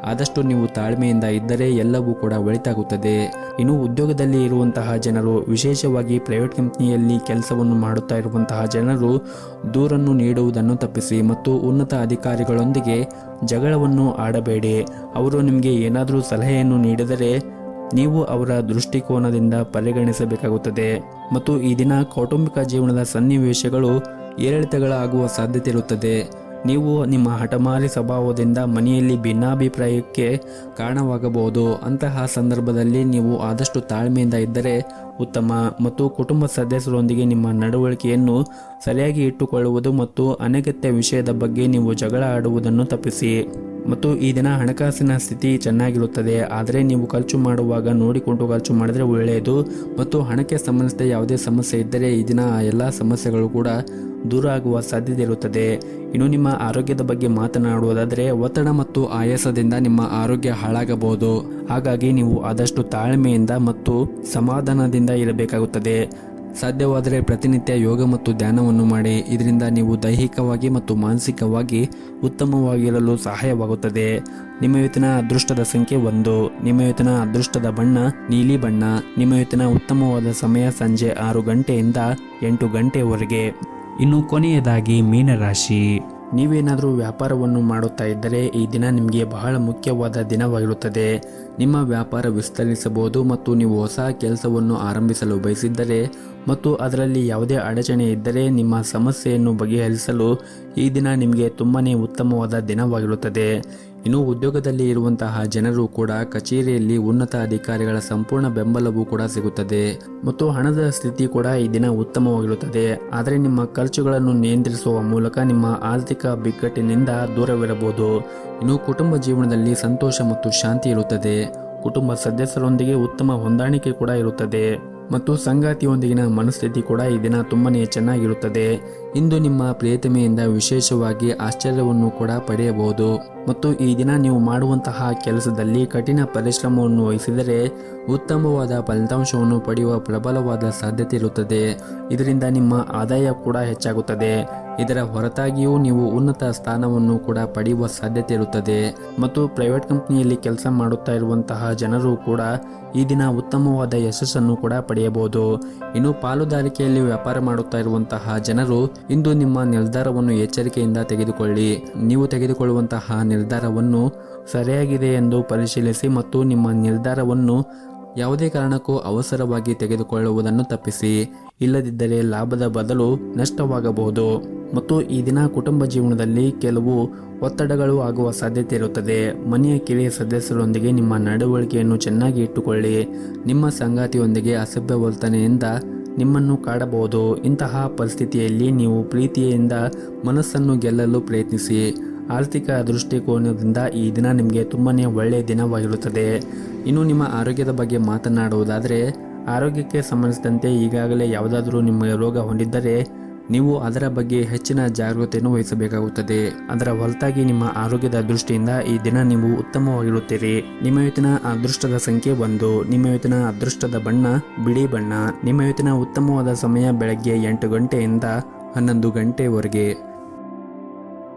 ಆದಷ್ಟು ನೀವು ತಾಳ್ಮೆಯಿಂದ ಇದ್ದರೆ ಎಲ್ಲವೂ ಕೂಡ ಒಳಿತಾಗುತ್ತದೆ. ಇನ್ನು ಉದ್ಯೋಗದಲ್ಲಿ ಇರುವಂತಹ ಜನರು, ವಿಶೇಷವಾಗಿ ಪ್ರೈವೇಟ್ ಕಂಪನಿಯಲ್ಲಿ ಕೆಲಸವನ್ನು ಮಾಡುತ್ತಾ ಇರುವಂತಹ ಜನರು ದೂರನ್ನು ನೀಡುವುದನ್ನು ತಪ್ಪಿಸಿ ಮತ್ತು ಉನ್ನತ ಅಧಿಕಾರಿಗಳೊಂದಿಗೆ ಜಗಳವನ್ನು ಆಡಬೇಡಿ. ಅವರು ನಿಮಗೆ ಏನಾದರೂ ಸಲಹೆಯನ್ನು ನೀಡಿದರೆ ನೀವು ಅವರ ದೃಷ್ಟಿಕೋನದಿಂದ ಪರಿಗಣಿಸಬೇಕಾಗುತ್ತದೆ. ಮತ್ತು ಈ ದಿನ ಕೌಟುಂಬಿಕ ಜೀವನದ ಸನ್ನಿವೇಶಗಳು ಏರಿಳಿತಗಳಾಗುವ ಸಾಧ್ಯತೆ ಇರುತ್ತದೆ. ನೀವು ನಿಮ್ಮ ಹಠಮಾರಿ ಸ್ವಭಾವದಿಂದ ಮನೆಯಲ್ಲಿ ಭಿನ್ನಾಭಿಪ್ರಾಯಕ್ಕೆ ಕಾರಣವಾಗಬಹುದು. ಅಂತಹ ಸಂದರ್ಭದಲ್ಲಿ ನೀವು ಆದಷ್ಟು ತಾಳ್ಮೆಯಿಂದ ಇದ್ದರೆ ಉತ್ತಮ. ಮತ್ತು ಕುಟುಂಬ ಸದಸ್ಯರೊಂದಿಗೆ ನಿಮ್ಮ ನಡವಳಿಕೆಯನ್ನು ಸರಿಯಾಗಿ ಇಟ್ಟುಕೊಳ್ಳುವುದು ಮತ್ತು ಅನಗತ್ಯ ವಿಷಯದ ಬಗ್ಗೆ ನೀವು ಜಗಳ ಆಡುವುದನ್ನು ತಪ್ಪಿಸಿ. ಮತ್ತು ಈ ದಿನ ಹಣಕಾಸಿನ ಸ್ಥಿತಿ ಚೆನ್ನಾಗಿರುತ್ತದೆ. ಆದರೆ ನೀವು ಖರ್ಚು ಮಾಡುವಾಗ ನೋಡಿಕೊಂಡು ಖರ್ಚು ಮಾಡಿದರೆ ಒಳ್ಳೆಯದು. ಮತ್ತು ಹಣಕ್ಕೆ ಸಂಬಂಧಿಸಿದ ಯಾವುದೇ ಸಮಸ್ಯೆ ಇದ್ದರೆ ಈ ದಿನ ಆ ಎಲ್ಲ ಸಮಸ್ಯೆಗಳು ಕೂಡ ದೂರ ಆಗುವ ಸಾಧ್ಯತೆ ಇರುತ್ತದೆ. ಇನ್ನು ನಿಮ್ಮ ಆರೋಗ್ಯದ ಬಗ್ಗೆ ಮಾತನಾಡುವುದಾದರೆ ಒತ್ತಡ ಮತ್ತು ಆಯಾಸದಿಂದ ನಿಮ್ಮ ಆರೋಗ್ಯ ಹಾಳಾಗಬಹುದು. ಹಾಗಾಗಿ ನೀವು ಆದಷ್ಟು ತಾಳ್ಮೆಯಿಂದ ಮತ್ತು ಸಮಾಧಾನದಿಂದ ಇರಬೇಕಾಗುತ್ತದೆ. ಸಾಧ್ಯವಾದರೆ ಪ್ರತಿನಿತ್ಯ ಯೋಗ ಮತ್ತು ಧ್ಯಾನವನ್ನು ಮಾಡಿ. ಇದರಿಂದ ನೀವು ದೈಹಿಕವಾಗಿ ಮತ್ತು ಮಾನಸಿಕವಾಗಿ ಉತ್ತಮವಾಗಿರಲು ಸಹಾಯವಾಗುತ್ತದೆ. ನಿಮ್ಮ ಇವತ್ತಿನ ಅದೃಷ್ಟದ ಸಂಖ್ಯೆ 1. ನಿಮ್ಮ ಇವತ್ತಿನ ಅದೃಷ್ಟದ ಬಣ್ಣ ನೀಲಿ ಬಣ್ಣ. ನಿಮ್ಮ ಇವತ್ತಿನ ಉತ್ತಮವಾದ ಸಮಯ ಸಂಜೆ 6 ಗಂಟೆಯಿಂದ 8 ಗಂಟೆವರೆಗೆ. ಇನ್ನು ಕೊನೆಯದಾಗಿ ಮೀನರಾಶಿ. ನೀವೇನಾದರೂ ವ್ಯಾಪಾರವನ್ನು ಮಾಡುತ್ತಾ ಇದ್ದರೆ ಈ ದಿನ ನಿಮಗೆ ಬಹಳ ಮುಖ್ಯವಾದ ದಿನವಾಗಿರುತ್ತದೆ. ನಿಮ್ಮ ವ್ಯಾಪಾರ ವಿಸ್ತರಿಸಬಹುದು ಮತ್ತು ನೀವು ಹೊಸ ಕೆಲಸವನ್ನು ಆರಂಭಿಸಲು ಬಯಸಿದ್ದರೆ ಮತ್ತು ಅದರಲ್ಲಿ ಯಾವುದೇ ಅಡಚಣೆ ಇದ್ದರೆ ನಿಮ್ಮ ಸಮಸ್ಯೆಯನ್ನು ಬಗೆಹರಿಸಲು ಈ ದಿನ ನಿಮಗೆ ತುಂಬನೇ ಉತ್ತಮವಾದ ದಿನವಾಗಿರುತ್ತದೆ. ಇನ್ನು ಉದ್ಯೋಗದಲ್ಲಿ ಇರುವಂತಹ ಜನರು ಕೂಡ ಕಚೇರಿಯಲ್ಲಿ ಉನ್ನತ ಅಧಿಕಾರಿಗಳ ಸಂಪೂರ್ಣ ಬೆಂಬಲವೂ ಕೂಡ ಸಿಗುತ್ತದೆ ಮತ್ತು ಹಣದ ಸ್ಥಿತಿ ಕೂಡ ಈ ದಿನ ಉತ್ತಮವಾಗಿರುತ್ತದೆ. ಆದರೆ ನಿಮ್ಮ ಖರ್ಚುಗಳನ್ನು ನಿಯಂತ್ರಿಸುವ ಮೂಲಕ ನಿಮ್ಮ ಆರ್ಥಿಕ ಬಿಕ್ಕಟ್ಟಿನಿಂದ ದೂರವಿರಬಹುದು. ಇನ್ನು ಕುಟುಂಬ ಜೀವನದಲ್ಲಿ ಸಂತೋಷ ಮತ್ತು ಶಾಂತಿ ಇರುತ್ತದೆ. ಕುಟುಂಬ ಸದಸ್ಯರೊಂದಿಗೆ ಉತ್ತಮ ಹೊಂದಾಣಿಕೆ ಕೂಡ ಇರುತ್ತದೆ ಮತ್ತು ಸಂಗಾತಿಯೊಂದಿಗಿನ ಮನಸ್ಥಿತಿ ಕೂಡ ಈ ದಿನ ತುಂಬನೇ ಚೆನ್ನಾಗಿರುತ್ತದೆ. ಇಂದು ನಿಮ್ಮ ಪ್ರಿಯತಮೆಯಿಂದ ವಿಶೇಷವಾಗಿ ಆಶ್ಚರ್ಯವನ್ನು ಕೂಡ ಪಡೆಯಬಹುದು ಮತ್ತು ಈ ದಿನ ನೀವು ಮಾಡುವಂತಹ ಕೆಲಸದಲ್ಲಿ ಕಠಿಣ ಪರಿಶ್ರಮವನ್ನು ವಹಿಸಿದರೆ ಉತ್ತಮವಾದ ಫಲಿತಾಂಶವನ್ನು ಪಡೆಯುವ ಪ್ರಬಲವಾದ ಸಾಧ್ಯತೆ ಇರುತ್ತದೆ. ಇದರಿಂದ ನಿಮ್ಮ ಆದಾಯ ಕೂಡ ಹೆಚ್ಚಾಗುತ್ತದೆ. ಇದರ ಹೊರತಾಗಿಯೂ ನೀವು ಉನ್ನತ ಸ್ಥಾನವನ್ನು ಕೂಡ ಪಡೆಯುವ ಸಾಧ್ಯತೆ ಇರುತ್ತದೆ ಮತ್ತು ಪ್ರೈವೇಟ್ ಕಂಪನಿಯಲ್ಲಿ ಕೆಲಸ ಮಾಡುತ್ತಾ ಇರುವಂತಹ ಜನರು ಕೂಡ ಈ ದಿನ ಉತ್ತಮವಾದ ಯಶಸ್ಸನ್ನು ಕೂಡ ಪಡೆಯಬಹುದು. ಇನ್ನು ಪಾಲುದಾರಿಕೆಯಲ್ಲಿ ವ್ಯಾಪಾರ ಮಾಡುತ್ತಾ ಇರುವಂತಹ ಜನರು ಇಂದು ನಿಮ್ಮ ನಿರ್ಧಾರವನ್ನು ಎಚ್ಚರಿಕೆಯಿಂದ ತೆಗೆದುಕೊಳ್ಳಿ. ನೀವು ತೆಗೆದುಕೊಳ್ಳುವಂತಹ ನಿರ್ಧಾರವನ್ನು ಸರಿಯಾಗಿದೆ ಎಂದು ಪರಿಶೀಲಿಸಿ ಮತ್ತು ನಿಮ್ಮ ನಿರ್ಧಾರವನ್ನು ಯಾವುದೇ ಕಾರಣಕ್ಕೂ ಅವಸರವಾಗಿ ತೆಗೆದುಕೊಳ್ಳುವುದನ್ನು ತಪ್ಪಿಸಿ. ಇಲ್ಲದಿದ್ದರೆ ಲಾಭದ ಬದಲು ನಷ್ಟವಾಗಬಹುದು ಮತ್ತು ಈ ದಿನ ಕುಟುಂಬ ಜೀವನದಲ್ಲಿ ಕೆಲವು ಒತ್ತಡಗಳು ಆಗುವ ಸಾಧ್ಯತೆ ಇರುತ್ತದೆ. ಮನೆಯ ಕಿರಿಯ ಸದಸ್ಯರೊಂದಿಗೆ ನಿಮ್ಮ ನಡವಳಿಕೆಯನ್ನು ಚೆನ್ನಾಗಿ ಇಟ್ಟುಕೊಳ್ಳಿ. ನಿಮ್ಮ ಸಂಗಾತಿಯೊಂದಿಗೆ ಅಸಭ್ಯ ವರ್ತನೆಯಿಂದ ನಿಮ್ಮನ್ನು ಕಾಡಬಹುದು. ಇಂತಹ ಪರಿಸ್ಥಿತಿಯಲ್ಲಿ ನೀವು ಪ್ರೀತಿಯಿಂದ ಮನಸ್ಸನ್ನು ಗೆಲ್ಲಲು ಪ್ರಯತ್ನಿಸಿ. ಆರ್ಥಿಕ ದೃಷ್ಟಿಕೋನದಿಂದ ಈ ದಿನ ನಿಮಗೆ ತುಂಬನೇ ಒಳ್ಳೆಯ ದಿನವಾಗಿರುತ್ತದೆ. ಇನ್ನು ನಿಮ್ಮ ಆರೋಗ್ಯದ ಬಗ್ಗೆ ಮಾತನಾಡುವುದಾದರೆ ಆರೋಗ್ಯಕ್ಕೆ ಸಂಬಂಧಿಸಿದಂತೆ ಈಗಾಗಲೇ ಯಾವುದಾದರೂ ನಿಮ್ಮ ರೋಗ ಹೊಂದಿದ್ದರೆ ನೀವು ಅದರ ಬಗ್ಗೆ ಹೆಚ್ಚಿನ ಜಾಗೃತೆಯನ್ನು ವಹಿಸಬೇಕಾಗುತ್ತದೆ. ಅದರ ಹೊರತಾಗಿ ನಿಮ್ಮ ಆರೋಗ್ಯದ ದೃಷ್ಟಿಯಿಂದ ಈ ದಿನ ನೀವು ಉತ್ತಮವಾಗಿರುತ್ತೀರಿ. ನಿಮ್ಮ ಇವತ್ತಿನ ಅದೃಷ್ಟದ ಸಂಖ್ಯೆ 1. ನಿಮ್ಮ ಇವತ್ತಿನ ಅದೃಷ್ಟದ ಬಣ್ಣ ಬಿಳಿ ಬಣ್ಣ. ನಿಮ್ಮ ಇವತ್ತಿನ ಉತ್ತಮವಾದ ಸಮಯ ಬೆಳಗ್ಗೆ 8 ಗಂಟೆಯಿಂದ 11 ಗಂಟೆವರೆಗೆ.